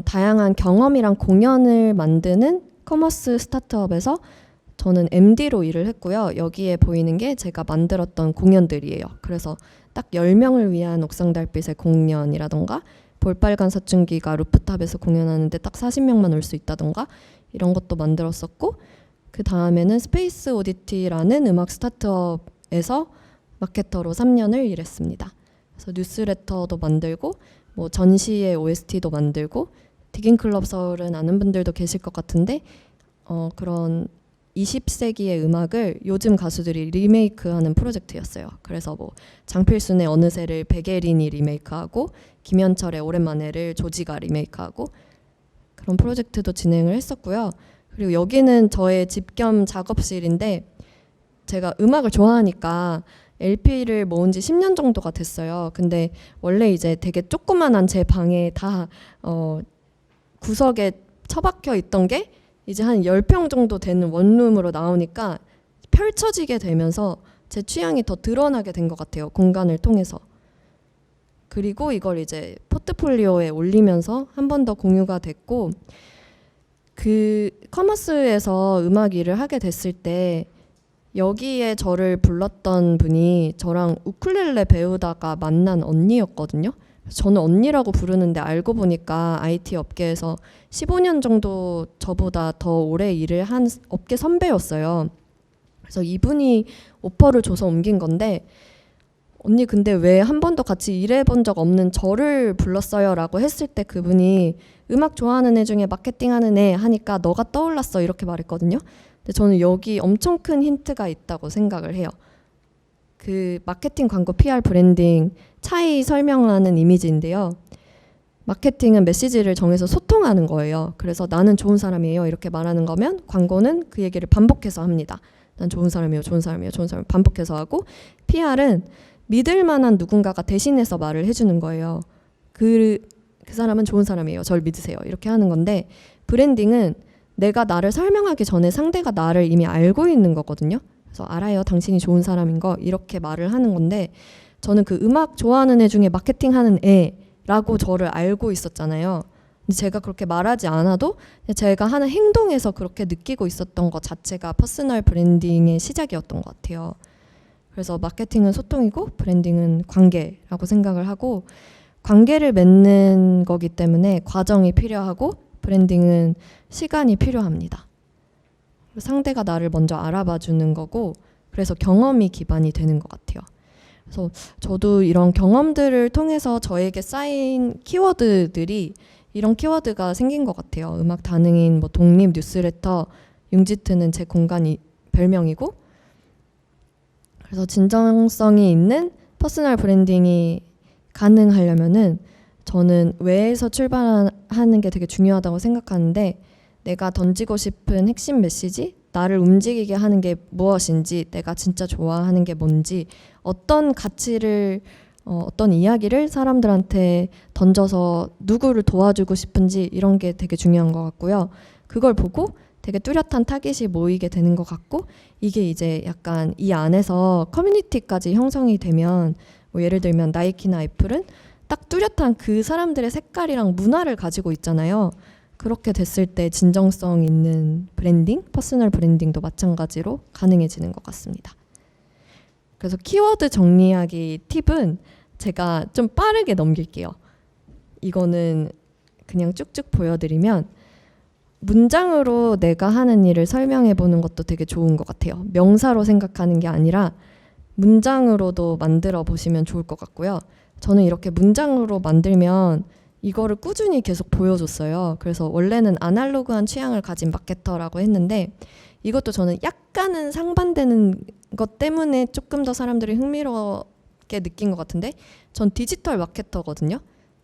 A: 다양한 경험이랑 공연을 만드는 커머스 스타트업에서 저는 MD로 일을 했고요. 여기에 보이는 게 제가 만들었던 공연들이에요. 그래서 딱 10명을 위한 옥상 달빛의 공연이라던가 볼빨간 사춘기가 루프탑에서 공연하는데 딱 40명만 올 수 있다던가 이런 것도 만들었었고 그 다음에는 스페이스 오디티라는 음악 스타트업에서 마케터로 3년을 일했습니다. 그래서 뉴스레터도 만들고 뭐 전시의 OST도 만들고 디깅클럽 서울은 아는 분들도 계실 것 같은데 그런 20세기의 음악을 요즘 가수들이 리메이크하는 프로젝트였어요. 그래서 뭐 장필순의 어느새를 백예린이 리메이크하고 김현철의 오랜만에를 조지가 리메이크하고 그런 프로젝트도 진행을 했었고요. 그리고 여기는 저의 집 겸 작업실인데 제가 음악을 좋아하니까 LP를 모은 지 10년 정도가 됐어요. 근데 원래 이제 되게 조그만한 제 방에 다 구석에 처박혀 있던 게 이제 한 10평 정도 되는 원룸으로 나오니까 펼쳐지게 되면서 제 취향이 더 드러나게 된 것 같아요. 공간을 통해서. 그리고 이걸 이제 포트폴리오에 올리면서 한 번 더 공유가 됐고 그 커머스에서 음악 일을 하게 됐을 때 여기에 저를 불렀던 분이 저랑 우쿨렐레 배우다가 만난 언니였거든요. 저는 언니라고 부르는데 알고 보니까 IT 업계에서 15년 정도 저보다 더 오래 일을 한 업계 선배였어요. 그래서 이분이 오퍼를 줘서 옮긴 건데 언니 근데 왜 한 번도 같이 일해본 적 없는 저를 불렀어요 라고 했을 때 그분이 음악 좋아하는 애 중에 마케팅하는 애 하니까 너가 떠올랐어 이렇게 말했거든요. 근데 저는 여기 엄청 큰 힌트가 있다고 생각을 해요. 그 마케팅, 광고, PR, 브랜딩 차이 설명하는 이미지인데요. 마케팅은 메시지를 정해서 소통하는 거예요. 그래서 나는 좋은 사람이에요 이렇게 말하는 거면 광고는 그 얘기를 반복해서 합니다. 난 좋은 사람이에요, 좋은 사람이에요, 좋은 사람 반복해서 하고 PR은 믿을 만한 누군가가 대신해서 말을 해주는 거예요. 그 사람은 좋은 사람이에요. 절 믿으세요. 이렇게 하는 건데 브랜딩은 내가 나를 설명하기 전에 상대가 나를 이미 알고 있는 거거든요. 그래서 알아요. 당신이 좋은 사람인 거 이렇게 말을 하는 건데 저는 그 음악 좋아하는 애 중에 마케팅하는 애라고 저를 알고 있었잖아요. 근데 제가 그렇게 말하지 않아도 제가 하는 행동에서 그렇게 느끼고 있었던 것 자체가 퍼스널 브랜딩의 시작이었던 것 같아요. 그래서 마케팅은 소통이고 브랜딩은 관계라고 생각을 하고 관계를 맺는 거기 때문에 과정이 필요하고 브랜딩은 시간이 필요합니다. 상대가 나를 먼저 알아봐 주는 거고 그래서 경험이 기반이 되는 것 같아요. 그래서 저도 이런 경험들을 통해서 저에게 쌓인 키워드들이 이런 키워드가 생긴 것 같아요. 음악 다능인, 뭐 독립 뉴스레터, 융지트는 제 공간이 별명이고 그래서 진정성이 있는 퍼스널 브랜딩이 가능하려면은 저는 외에서 출발하는 게 되게 중요하다고 생각하는데 내가 던지고 싶은 핵심 메시지, 나를 움직이게 하는 게 무엇인지, 내가 진짜 좋아하는 게 뭔지, 어떤 가치를 어떤 이야기를 사람들한테 던져서 누구를 도와주고 싶은지 이런 게 되게 중요한 것 같고요. 그걸 보고 되게 뚜렷한 타깃이 모이게 되는 것 같고 이게 이제 약간 이 안에서 커뮤니티까지 형성이 되면 뭐 예를 들면 나이키나 애플은 딱 뚜렷한 그 사람들의 색깔이랑 문화를 가지고 있잖아요. 그렇게 됐을 때 진정성 있는 브랜딩, 퍼스널 브랜딩도 마찬가지로 가능해지는 것 같습니다. 그래서 키워드 정리하기 팁은 제가 좀 빠르게 넘길게요. 이거는 그냥 쭉쭉 보여드리면 문장으로 내가 하는 일을 설명해 보는 것도 되게 좋은 것 같아요. 명사로 생각하는 게 아니라 문장으로도 만들어 보시면 좋을 것 같고요. 저는 이렇게 문장으로 만들면 이거를 꾸준히 계속 보여줬어요. 그래서 원래는 아날로그한 취향을 가진 마케터라고 했는데 이것도 저는 약간은 상반되는 것 때문에 조금 더 사람들이 흥미롭게 느낀 것 같은데 전 디지털 마케터거든요.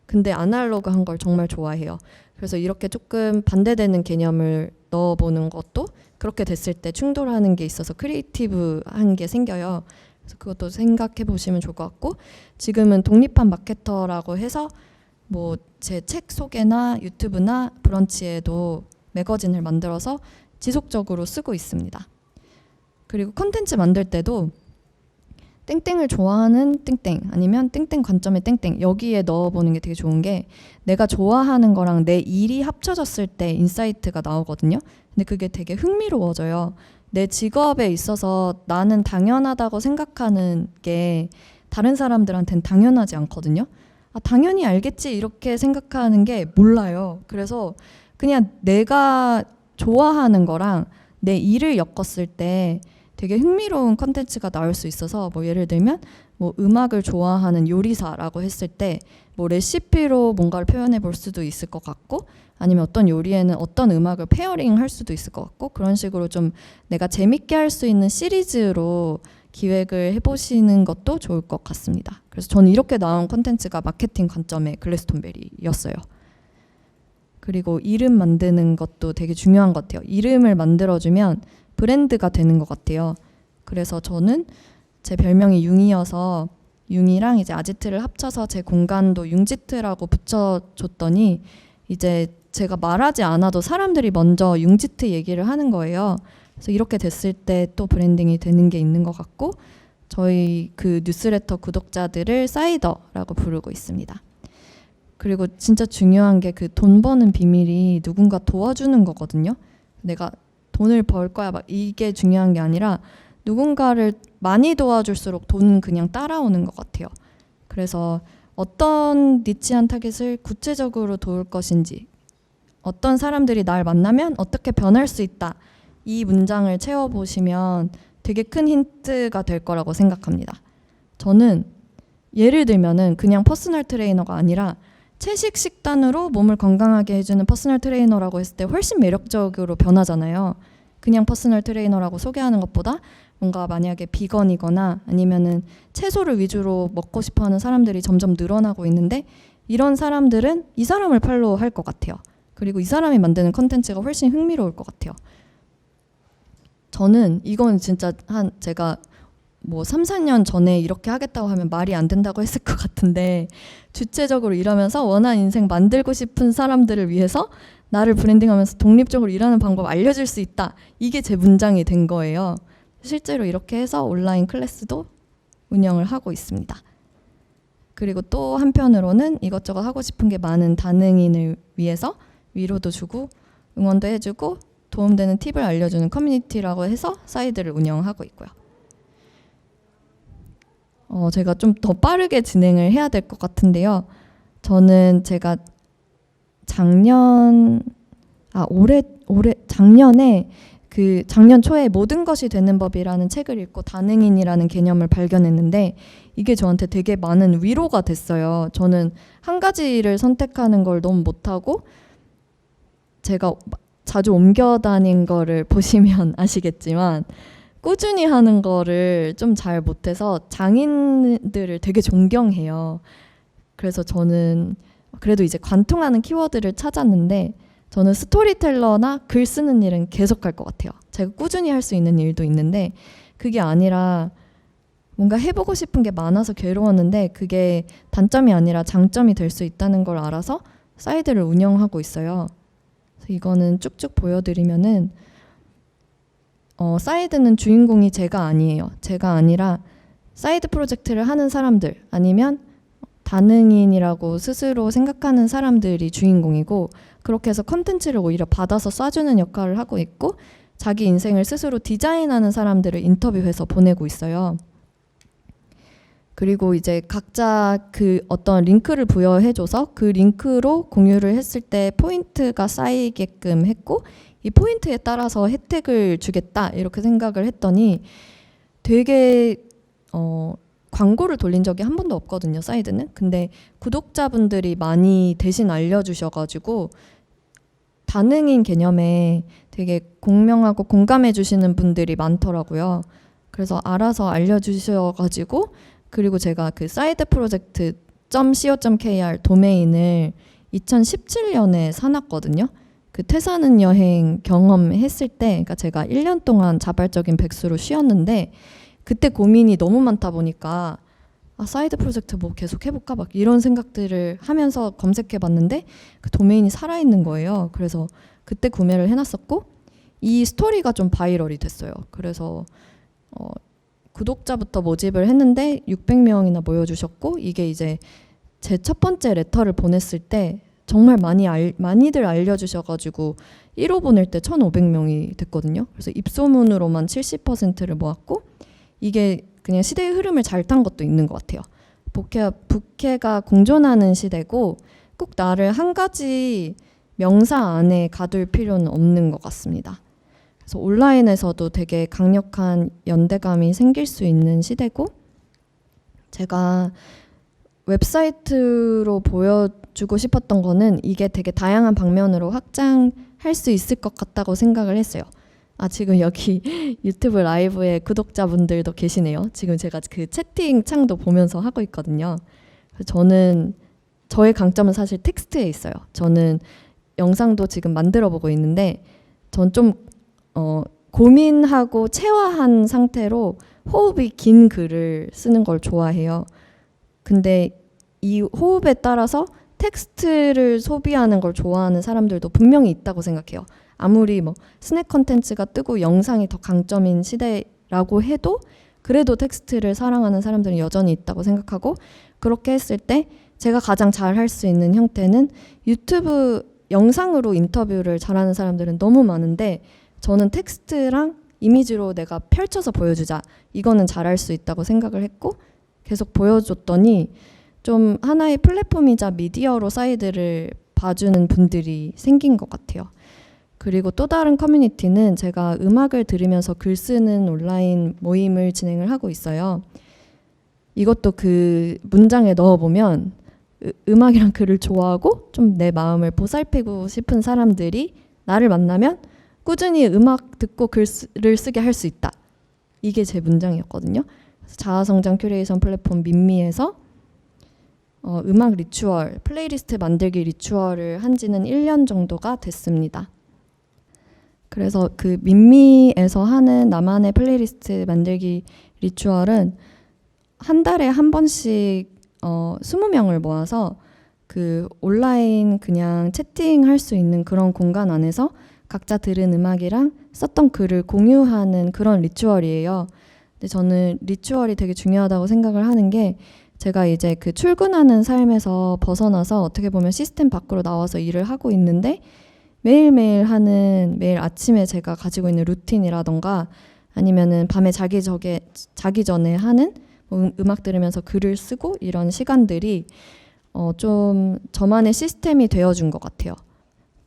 A: 근데 아날로그한 걸 정말 좋아해요. 그래서 이렇게 조금 반대되는 개념을 넣어보는 것도 그렇게 됐을 때 충돌하는 게 있어서 크리에이티브한 게 생겨요. 그래서 그것도 생각해 보시면 좋을 것 같고 지금은 독립한 마케터라고 해서 뭐 제 책 소개나 유튜브나 브런치에도 매거진을 만들어서 지속적으로 쓰고 있습니다. 그리고 컨텐츠 만들 때도 땡땡을 좋아하는 땡땡 아니면 땡땡 관점의 땡땡 여기에 넣어보는 게 되게 좋은 게 내가 좋아하는 거랑 내 일이 합쳐졌을 때 인사이트가 나오거든요. 근데 그게 되게 흥미로워져요. 내 직업에 있어서 나는 당연하다고 생각하는 게 다른 사람들한테는 당연하지 않거든요. 아, 당연히 알겠지 이렇게 생각하는 게 몰라요. 그래서 그냥 내가 좋아하는 거랑 내 일을 엮었을 때 되게 흥미로운 컨텐츠가 나올 수 있어서 뭐 예를 들면 뭐 음악을 좋아하는 요리사라고 했을 때 뭐 레시피로 뭔가를 표현해 볼 수도 있을 것 같고 아니면 어떤 요리에는 어떤 음악을 페어링 할 수도 있을 것 같고 그런 식으로 좀 내가 재밌게 할 수 있는 시리즈로 기획을 해보시는 것도 좋을 것 같습니다. 그래서 저는 이렇게 나온 컨텐츠가 마케팅 관점의 글래스톤베리였어요. 그리고 이름 만드는 것도 되게 중요한 것 같아요. 이름을 만들어주면 브랜드가 되는 것 같아요. 그래서 저는 제 별명이 융이어서 융이랑 이제 아지트를 합쳐서 제 공간도 융지트라고 붙여줬더니 이제 제가 말하지 않아도 사람들이 먼저 융지트 얘기를 하는 거예요. 그래서 이렇게 됐을 때 또 브랜딩이 되는 게 있는 것 같고 저희 그 뉴스레터 구독자들을 사이더라고 부르고 있습니다. 그리고 진짜 중요한 게 그 돈 버는 비밀이 누군가 도와주는 거거든요. 내가 돈을 벌 거야 막 이게 중요한 게 아니라 누군가를 많이 도와줄수록 돈은 그냥 따라오는 것 같아요. 그래서 어떤 니치한 타겟을 구체적으로 도울 것인지 어떤 사람들이 날 만나면 어떻게 변할 수 있다 이 문장을 채워보시면 되게 큰 힌트가 될 거라고 생각합니다. 저는 예를 들면은 그냥 퍼스널 트레이너가 아니라 채식 식단으로 몸을 건강하게 해주는 퍼스널 트레이너라고 했을 때 훨씬 매력적으로 변하잖아요. 그냥 퍼스널 트레이너라고 소개하는 것보다 뭔가 만약에 비건이거나 아니면은 채소를 위주로 먹고 싶어하는 사람들이 점점 늘어나고 있는데 이런 사람들은 이 사람을 팔로우할 것 같아요. 그리고 이 사람이 만드는 컨텐츠가 훨씬 흥미로울 것 같아요. 저는 이건 진짜 한 제가 뭐 3, 4년 전에 이렇게 하겠다고 하면 말이 안 된다고 했을 것 같은데 주체적으로 일하면서 원하는 인생 만들고 싶은 사람들을 위해서 나를 브랜딩하면서 독립적으로 일하는 방법 알려줄 수 있다. 이게 제 문장이 된 거예요. 실제로 이렇게 해서 온라인 클래스도 운영을 하고 있습니다. 그리고 또 한편으로는 이것저것 하고 싶은 게 많은 다능인을 위해서 위로도 주고 응원도 해주고 도움되는 팁을 알려주는 커뮤니티라고 해서 사이드를 운영하고 있고요. 제가 좀 더 빠르게 진행을 해야 될 것 같은데요. 저는 제가 작년에 작년 초에 모든 것이 되는 법이라는 책을 읽고 다능인이라는 개념을 발견했는데 이게 저한테 되게 많은 위로가 됐어요. 저는 한 가지를 선택하는 걸 너무 못하고 제가 자주 옮겨 다닌 거를 보시면 아시겠지만 꾸준히 하는 거를 좀 잘 못해서 장인들을 되게 존경해요. 그래서 저는 그래도 이제 관통하는 키워드를 찾았는데 저는 스토리텔러나 글 쓰는 일은 계속 할 것 같아요. 제가 꾸준히 할 수 있는 일도 있는데 그게 아니라 뭔가 해보고 싶은 게 많아서 괴로웠는데 그게 단점이 아니라 장점이 될 수 있다는 걸 알아서 사이드를 운영하고 있어요. 그래서 이거는 쭉쭉 보여드리면은 사이드는 주인공이 제가 아니에요. 제가 아니라 사이드 프로젝트를 하는 사람들 아니면 다능인이라고 스스로 생각하는 사람들이 주인공이고 그렇게 해서 컨텐츠를 오히려 받아서 쏴주는 역할을 하고 있고 자기 인생을 스스로 디자인하는 사람들을 인터뷰해서 보내고 있어요. 그리고 이제 각자 그 어떤 링크를 부여해줘서 그 링크로 공유를 했을 때 포인트가 쌓이게끔 했고, 이 포인트에 따라서 혜택을 주겠다 이렇게 생각을 했더니 되게 광고를 돌린 적이 한 번도 없거든요, 사이드는. 근데 구독자분들이 많이 대신 알려주셔가지고 다능인 개념에 되게 공명하고 공감해 주시는 분들이 많더라고요. 그래서 알아서 알려주셔가지고, 그리고 제가 그 사이드 프로젝트 .co.kr 도메인을 2017년에 사놨거든요. 그 퇴사는 여행 경험했을 때, 그러니까 제가 1년 동안 자발적인 백수로 쉬었는데 그때 고민이 너무 많다 보니까 사이드 프로젝트 뭐 계속 해볼까 막 이런 생각들을 하면서 검색해봤는데 그 도메인이 살아있는 거예요. 그래서 그때 구매를 해놨었고, 이 스토리가 좀 바이럴이 됐어요. 그래서 구독자부터 모집을 했는데 600명이나 모여주셨고, 이게 이제 제 첫 번째 레터를 보냈을 때 정말 많이들 알려주셔가지고 1호 보낼 때 1,500명이 됐거든요. 그래서 입소문으로만 70%를 모았고, 이게 그냥 시대의 흐름을 잘 탄 것도 있는 것 같아요. 부캐가 공존하는 시대고 꼭 나를 한 가지 명사 안에 가둘 필요는 없는 것 같습니다. 그래서 온라인에서도 되게 강력한 연대감이 생길 수 있는 시대고, 제가 웹사이트로 보여주고 싶었던 거는 이게 되게 다양한 방면으로 확장할 수 있을 것 같다고 생각을 했어요. 지금 여기 유튜브 라이브에 구독자분들도 계시네요. 지금 제가 그 채팅창도 보면서 하고 있거든요. 저의 강점은 사실 텍스트에 있어요. 저는 영상도 지금 만들어 보고 있는데 전 좀 고민하고 체화한 상태로 호흡이 긴 글을 쓰는 걸 좋아해요. 근데 이 호흡에 따라서 텍스트를 소비하는 걸 좋아하는 사람들도 분명히 있다고 생각해요. 아무리 뭐 스낵 컨텐츠가 뜨고 영상이 더 강점인 시대라고 해도 그래도 텍스트를 사랑하는 사람들은 여전히 있다고 생각하고, 그렇게 했을 때 제가 가장 잘 할 수 있는 형태는 유튜브 영상으로 인터뷰를 잘하는 사람들은 너무 많은데 저는 텍스트랑 이미지로 내가 펼쳐서 보여주자, 이거는 잘할 수 있다고 생각을 했고 계속 보여줬더니 좀 하나의 플랫폼이자 미디어로 사이드를 봐주는 분들이 생긴 것 같아요. 그리고 또 다른 커뮤니티는 제가 음악을 들으면서 글 쓰는 온라인 모임을 진행을 하고 있어요. 이것도 그 문장에 넣어보면 음악이랑 글을 좋아하고 좀 내 마음을 보살피고 싶은 사람들이 나를 만나면 꾸준히 음악 듣고 글을 쓰게 할 수 있다. 이게 제 문장이었거든요. 자아성장 큐레이션 플랫폼 민미에서 음악 리추얼, 플레이리스트 만들기 리추얼을 한 지는 1년 정도가 됐습니다. 그래서 그 민미에서 하는 나만의 플레이리스트 만들기 리추얼은 한 달에 한 번씩 20명을 모아서 그 온라인 그냥 채팅할 수 있는 그런 공간 안에서 각자 들은 음악이랑 썼던 글을 공유하는 그런 리추얼이에요. 근데 저는 리추얼이 되게 중요하다고 생각을 하는 게, 제가 이제 그 출근하는 삶에서 벗어나서 어떻게 보면 시스템 밖으로 나와서 일을 하고 있는데 매일 아침에 제가 가지고 있는 루틴이라던가 아니면은 밤에 자기 전에 하는 음악 들으면서 글을 쓰고 이런 시간들이 좀 저만의 시스템이 되어준 것 같아요.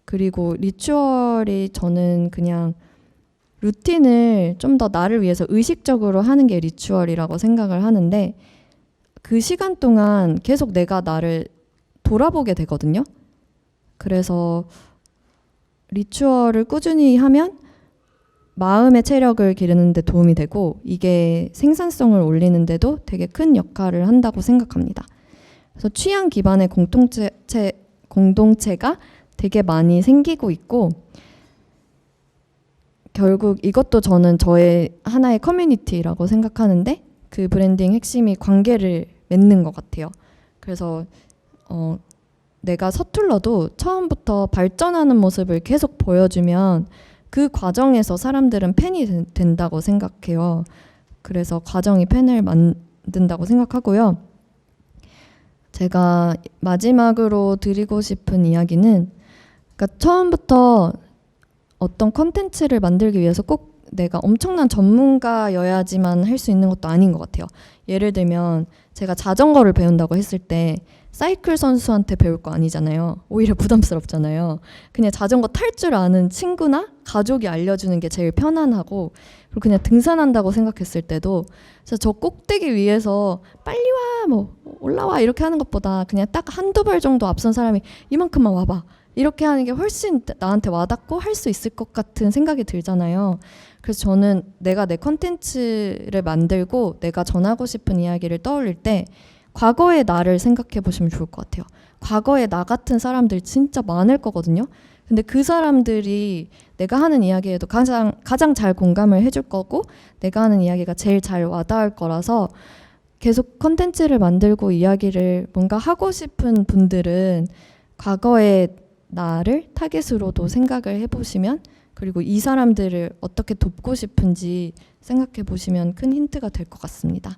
A: 그리고 리추얼이 저는 그냥 루틴을 좀 더 나를 위해서 의식적으로 하는 게 리추얼이라고 생각을 하는데, 그 시간 동안 계속 내가 나를 돌아보게 되거든요. 그래서 리추얼을 꾸준히 하면 마음의 체력을 기르는 데 도움이 되고 이게 생산성을 올리는 데도 되게 큰 역할을 한다고 생각합니다. 그래서 취향 기반의 공동체가 되게 많이 생기고 있고, 결국 이것도 저는 저의 하나의 커뮤니티라고 생각하는데 그 브랜딩 핵심이 관계를 맺는 것 같아요. 그래서 내가 서툴러도 처음부터 발전하는 모습을 계속 보여주면 그 과정에서 사람들은 팬이 된다고 생각해요. 그래서 과정이 팬을 만든다고 생각하고요. 제가 마지막으로 드리고 싶은 이야기는, 그러니까 처음부터 어떤 컨텐츠를 만들기 위해서 꼭 내가 엄청난 전문가여야지만 할 수 있는 것도 아닌 것 같아요. 예를 들면 제가 자전거를 배운다고 했을 때 사이클 선수한테 배울 거 아니잖아요. 오히려 부담스럽잖아요. 그냥 자전거 탈 줄 아는 친구나 가족이 알려주는 게 제일 편안하고, 그리고 그냥 등산한다고 생각했을 때도 저 꼭대기 위에서 빨리 와, 뭐 올라와 이렇게 하는 것보다 그냥 딱 한두 발 정도 앞선 사람이 이만큼만 와봐 이렇게 하는 게 훨씬 나한테 와닿고 할 수 있을 것 같은 생각이 들잖아요. 그래서 저는 내가 내 컨텐츠를 만들고 내가 전하고 싶은 이야기를 떠올릴 때 과거의 나를 생각해 보시면 좋을 것 같아요. 과거에 나 같은 사람들 진짜 많을 거거든요. 근데 그 사람들이 내가 하는 이야기에도 가장 잘 공감을 해줄 거고 내가 하는 이야기가 제일 잘 와닿을 거라서 계속 컨텐츠를 만들고 이야기를 뭔가 하고 싶은 분들은 과거의 나를 타겟으로도 생각을 해보시면, 그리고 이 사람들을 어떻게 돕고 싶은지 생각해 보시면 큰 힌트가 될 것 같습니다.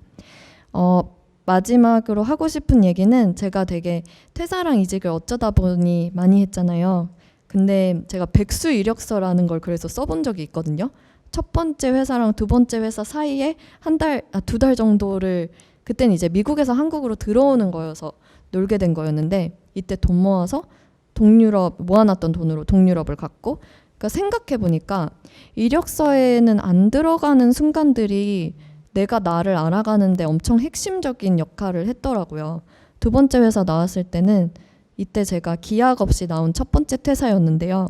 A: 마지막으로 하고 싶은 얘기는 제가 되게 퇴사랑 이직을 어쩌다 보니 많이 했잖아요. 근데 제가 백수 이력서라는 걸 그래서 써본 적이 있거든요. 첫 번째 회사랑 두 번째 회사 사이에 두 달 정도를, 그때는 이제 미국에서 한국으로 들어오는 거여서 놀게 된 거였는데, 이때 돈 모아서 모아놨던 돈으로 동유럽을 갔고, 그러니까 생각해 보니까 이력서에는 안 들어가는 순간들이 내가 나를 알아가는데 엄청 핵심적인 역할을 했더라고요. 두 번째 회사 나왔을 때는 이때 제가 기약 없이 나온 첫 번째 퇴사였는데요.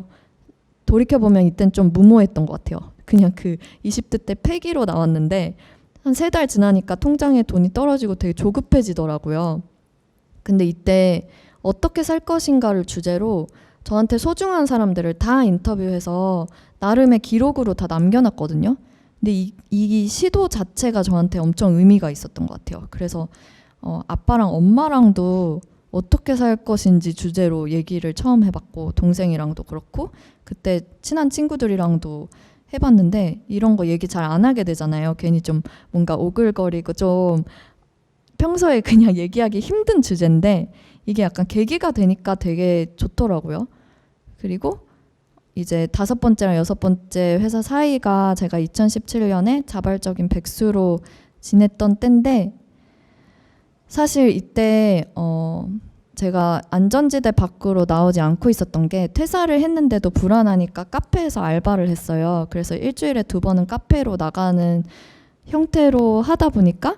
A: 돌이켜보면 이땐 좀 무모했던 것 같아요. 그냥 그 20대 때 패기로 나왔는데 한 3달 지나니까 통장에 돈이 떨어지고 되게 조급해지더라고요. 근데 이때 어떻게 살 것인가를 주제로 저한테 소중한 사람들을 다 인터뷰해서 나름의 기록으로 다 남겨놨거든요. 근데 이 시도 자체가 저한테 엄청 의미가 있었던 것 같아요. 그래서 아빠랑 엄마랑도 어떻게 살 것인지 주제로 얘기를 처음 해봤고, 동생이랑도 그렇고 그때 친한 친구들이랑도 해봤는데 이런 거 얘기 잘 안 하게 되잖아요. 괜히 좀 뭔가 오글거리고 좀 평소에 그냥 얘기하기 힘든 주제인데 이게 약간 계기가 되니까 되게 좋더라고요. 그리고 이제 5번째랑 6번째 회사 사이가 제가 2017년에 자발적인 백수로 지냈던 때인데, 사실 이때 제가 안전지대 밖으로 나오지 않고 있었던 게, 퇴사를 했는데도 불안하니까 카페에서 알바를 했어요. 그래서 일주일에 2번은 카페로 나가는 형태로 하다 보니까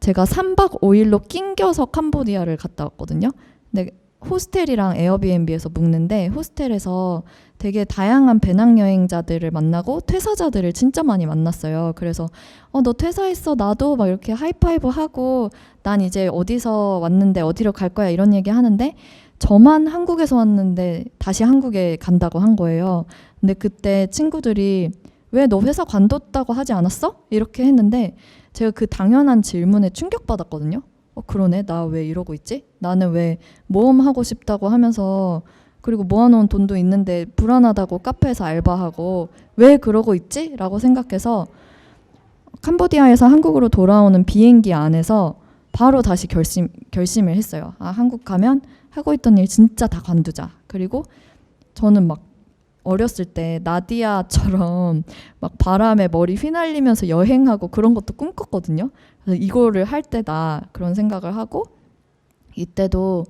A: 제가 3박 5일로 낑겨서 캄보디아를 갔다 왔거든요. 근데 호스텔이랑 에어비앤비에서 묵는데 호스텔에서 되게 다양한 배낭여행자들을 만나고 퇴사자들을 진짜 많이 만났어요. 그래서 너 퇴사했어? 나도 막 이렇게 하이파이브 하고, 난 이제 어디서 왔는데 어디로 갈 거야 이런 얘기 하는데 저만 한국에서 왔는데 다시 한국에 간다고 한 거예요. 근데 그때 친구들이 왜 너 회사 관뒀다고 하지 않았어? 이렇게 했는데 제가 그 당연한 질문에 충격받았거든요. 그러네, 나 왜 이러고 있지? 나는 왜 모험하고 싶다고 하면서, 그리고 모아놓은 돈도 있는데 불안하다고 카페에서 알바하고 왜 그러고 있지? 라고 생각해서 캄보디아에서 한국으로 돌아오는 비행기 안에서 바로 다시 결심을 했어요. 한국 가면 하고 있던 일 진짜 다 관두자. 그리고 저는 막 어렸을 때 나디아처럼 막 바람에 머리 휘날리면서 여행하고 그런 것도 꿈꿨거든요. 그래서 이거를 할 때다 그런 생각을 하고, 이때도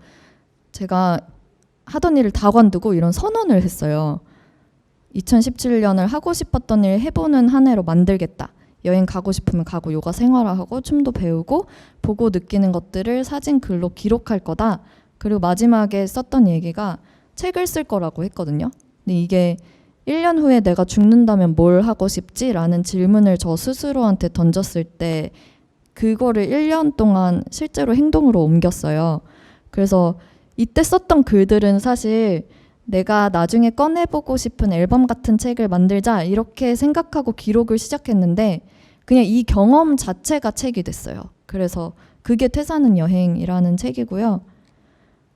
A: 제가 하던 일을 다 관두고 이런 선언을 했어요. 2017년을 하고 싶었던 일 해보는 한 해로 만들겠다. 여행 가고 싶으면 가고 요가 생활하고 춤도 배우고 보고 느끼는 것들을 사진 글로 기록할 거다. 그리고 마지막에 썼던 얘기가 책을 쓸 거라고 했거든요. 근데 이게 1년 후에 내가 죽는다면 뭘 하고 싶지? 라는 질문을 저 스스로한테 던졌을 때 그거를 1년 동안 실제로 행동으로 옮겼어요. 그래서 이때 썼던 글들은 사실 내가 나중에 꺼내보고 싶은 앨범 같은 책을 만들자 이렇게 생각하고 기록을 시작했는데 그냥 이 경험 자체가 책이 됐어요. 그래서 그게 퇴사는 여행이라는 책이고요.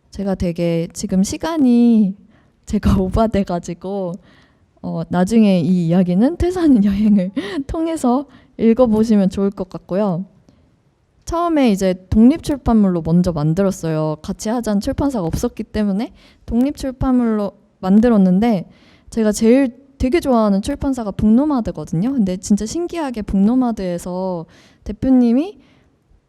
A: 제가 되게 지금 시간이 제가 오바돼가지고 나중에 이 이야기는 퇴사는 여행을 통해서 읽어보시면 좋을 것 같고요. 처음에 이제 독립출판물로 먼저 만들었어요. 같이 하자는 출판사가 없었기 때문에 독립출판물로 만들었는데 제가 제일 되게 좋아하는 출판사가 북노마드거든요. 근데 진짜 신기하게 북노마드에서 대표님이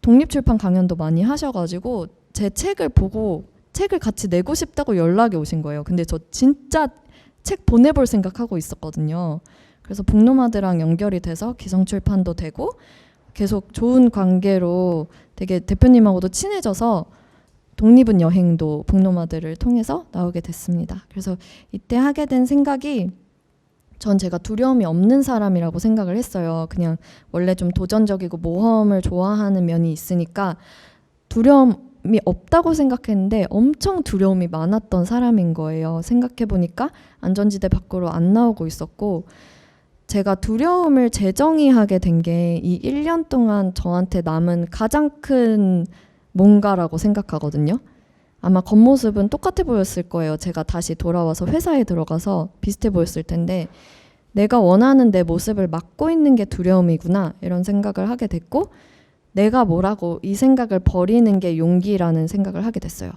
A: 독립출판 강연도 많이 하셔가지고 제 책을 보고 책을 같이 내고 싶다고 연락이 오신 거예요. 근데 저 진짜 책 보내볼 생각하고 있었거든요. 그래서 북노마드랑 연결이 돼서 기성출판도 되고 계속 좋은 관계로 되게 대표님하고도 친해져서 독립은 여행도 북노마드를 통해서 나오게 됐습니다. 그래서 이때 하게 된 생각이 전 제가 두려움이 없는 사람이라고 생각을 했어요. 그냥 원래 좀 도전적이고 모험을 좋아하는 면이 있으니까 두려움이 없다고 생각했는데 엄청 두려움이 많았던 사람인 거예요. 생각해보니까 안전지대 밖으로 안 나오고 있었고 제가 두려움을 재정의하게 된 게 이 1년 동안 저한테 남은 가장 큰 뭔가라고 생각하거든요. 아마 겉모습은 똑같아 보였을 거예요. 제가 다시 돌아와서 회사에 들어가서 비슷해 보였을 텐데 내가 원하는 내 모습을 맡고 있는 게 두려움이구나 이런 생각을 하게 됐고 내가 뭐라고 이 생각을 버리는 게 용기라는 생각을 하게 됐어요.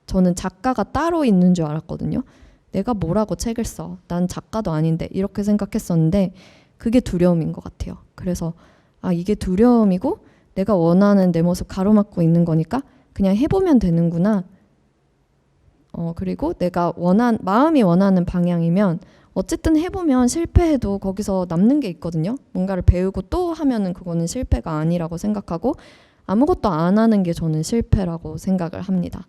A: 저는 작가가 따로 있는 줄 알았거든요. 내가 뭐라고 책을 써? 난 작가도 아닌데 이렇게 생각했었는데 그게 두려움인 것 같아요. 그래서 이게 두려움이고 내가 원하는 내 모습 가로막고 있는 거니까 그냥 해보면 되는구나. 그리고 내가 마음이 원하는 방향이면 어쨌든 해보면 실패해도 거기서 남는 게 있거든요. 뭔가를 배우고 또 하면은 그거는 실패가 아니라고 생각하고 아무것도 안 하는 게 저는 실패라고 생각을 합니다.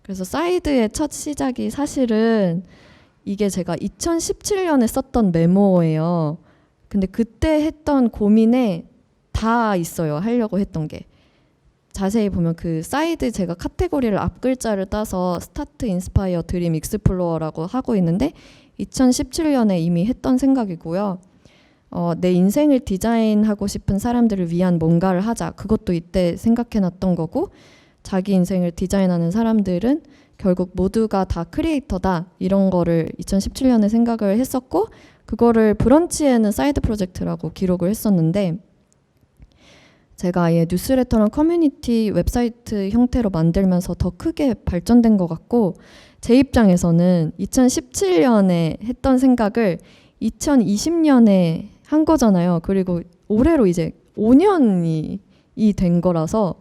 A: 그래서 사이드의 첫 시작이 사실은 이게 제가 2017년에 썼던 메모예요. 근데 그때 했던 고민에 다 있어요. 하려고 했던 게. 자세히 보면 그 사이드 제가 카테고리를 앞글자를 따서 스타트, 인스파이어, 드림, 익스플로어라고 하고 있는데 2017년에 이미 했던 생각이고요. 내 인생을 디자인하고 싶은 사람들을 위한 뭔가를 하자. 그것도 이때 생각해놨던 거고 자기 인생을 디자인하는 사람들은 결국 모두가 다 크리에이터다. 이런 거를 2017년에 생각을 했었고 그거를 브런치에는 사이드 프로젝트라고 기록을 했었는데 제가 아예 뉴스레터랑 커뮤니티 웹사이트 형태로 만들면서 더 크게 발전된 것 같고 제 입장에서는 2017년에 했던 생각을 2020년에 한 거잖아요. 그리고 올해로 이제 5년이 된 거라서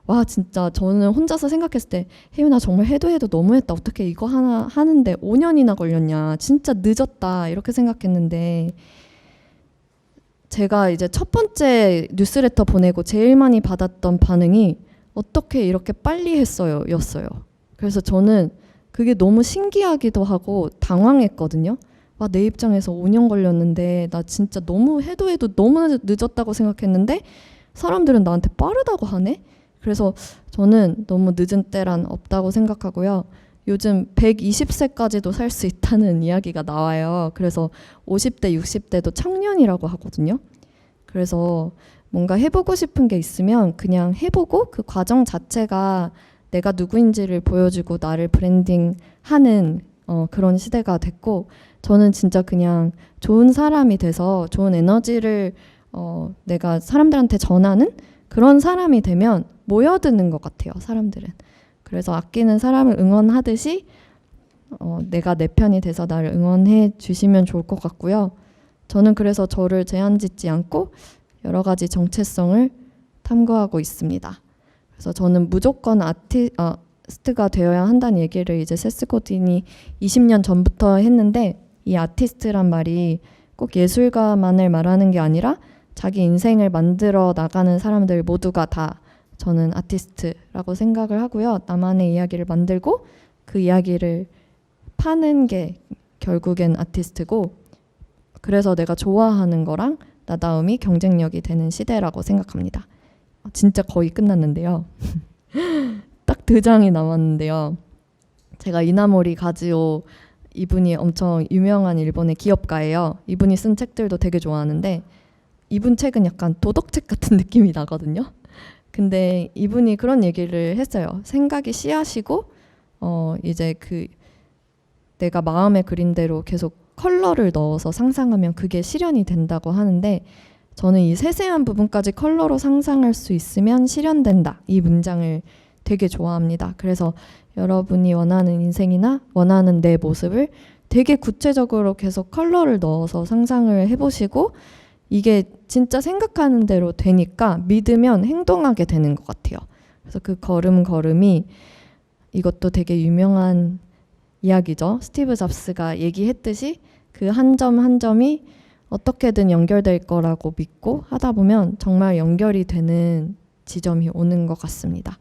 A: 와 진짜 저는 혼자서 생각했을 때 혜윤아 정말 해도 너무했다. 어떻게 이거 하나 하는데 5년이나 걸렸냐. 진짜 늦었다. 이렇게 생각했는데 제가 이제 첫 번째 뉴스레터 보내고 제일 많이 받았던 반응이 어떻게 이렇게 빨리 했어요 였어요. 그래서 저는 그게 너무 신기하기도 하고 당황했거든요. 내 입장에서 5년 걸렸는데 나 진짜 너무 해도 너무 늦었다고 생각했는데 사람들은 나한테 빠르다고 하네? 그래서 저는 너무 늦은 때란 없다고 생각하고요. 요즘 120세까지도 살 수 있다는 이야기가 나와요. 그래서 50대, 60대도 청년이라고 하거든요. 그래서 뭔가 해보고 싶은 게 있으면 그냥 해보고 그 과정 자체가 내가 누구인지를 보여주고 나를 브랜딩하는 그런 시대가 됐고 저는 진짜 그냥 좋은 사람이 돼서 좋은 에너지를 내가 사람들한테 전하는 그런 사람이 되면 모여드는 것 같아요. 사람들은. 그래서 아끼는 사람을 응원하듯이 내가 내 편이 돼서 나를 응원해 주시면 좋을 것 같고요. 저는 그래서 저를 제한짓지 않고 여러 가지 정체성을 탐구하고 있습니다. 그래서 저는 무조건 아티스트가 되어야 한다는 얘기를 이제 세스 고딘이 20년 전부터 했는데 이 아티스트란 말이 꼭 예술가만을 말하는 게 아니라 자기 인생을 만들어 나가는 사람들 모두가 다 저는 아티스트라고 생각을 하고요. 나만의 이야기를 만들고 그 이야기를 파는 게 결국엔 아티스트고 그래서 내가 좋아하는 거랑 나다움이 경쟁력이 되는 시대라고 생각합니다. 진짜 거의 끝났는데요. 딱 2장이 남았는데요. 제가 이나모리 가즈오 이분이 엄청 유명한 일본의 기업가예요. 이분이 쓴 책들도 되게 좋아하는데 이분 책은 약간 도덕책 같은 느낌이 나거든요. 근데 이분이 그런 얘기를 했어요. 생각이 씨앗이고 이제 그 내가 마음에 그린 대로 계속 컬러를 넣어서 상상하면 그게 실현이 된다고 하는데 저는 이 세세한 부분까지 컬러로 상상할 수 있으면 실현된다. 이 문장을 되게 좋아합니다. 그래서 여러분이 원하는 인생이나 원하는 내 모습을 되게 구체적으로 계속 컬러를 넣어서 상상을 해보시고 이게 진짜 생각하는 대로 되니까 믿으면 행동하게 되는 것 같아요. 그래서 그 걸음걸음이 이것도 되게 유명한 이야기죠. 스티브 잡스가 얘기했듯이 그 한 점 한 점이 어떻게든 연결될 거라고 믿고 하다 보면 정말 연결이 되는 지점이 오는 것 같습니다.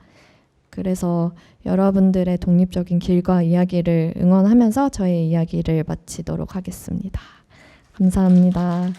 A: 그래서 여러분들의 독립적인 길과 이야기를 응원하면서 저의 이야기를 마치도록 하겠습니다. 감사합니다.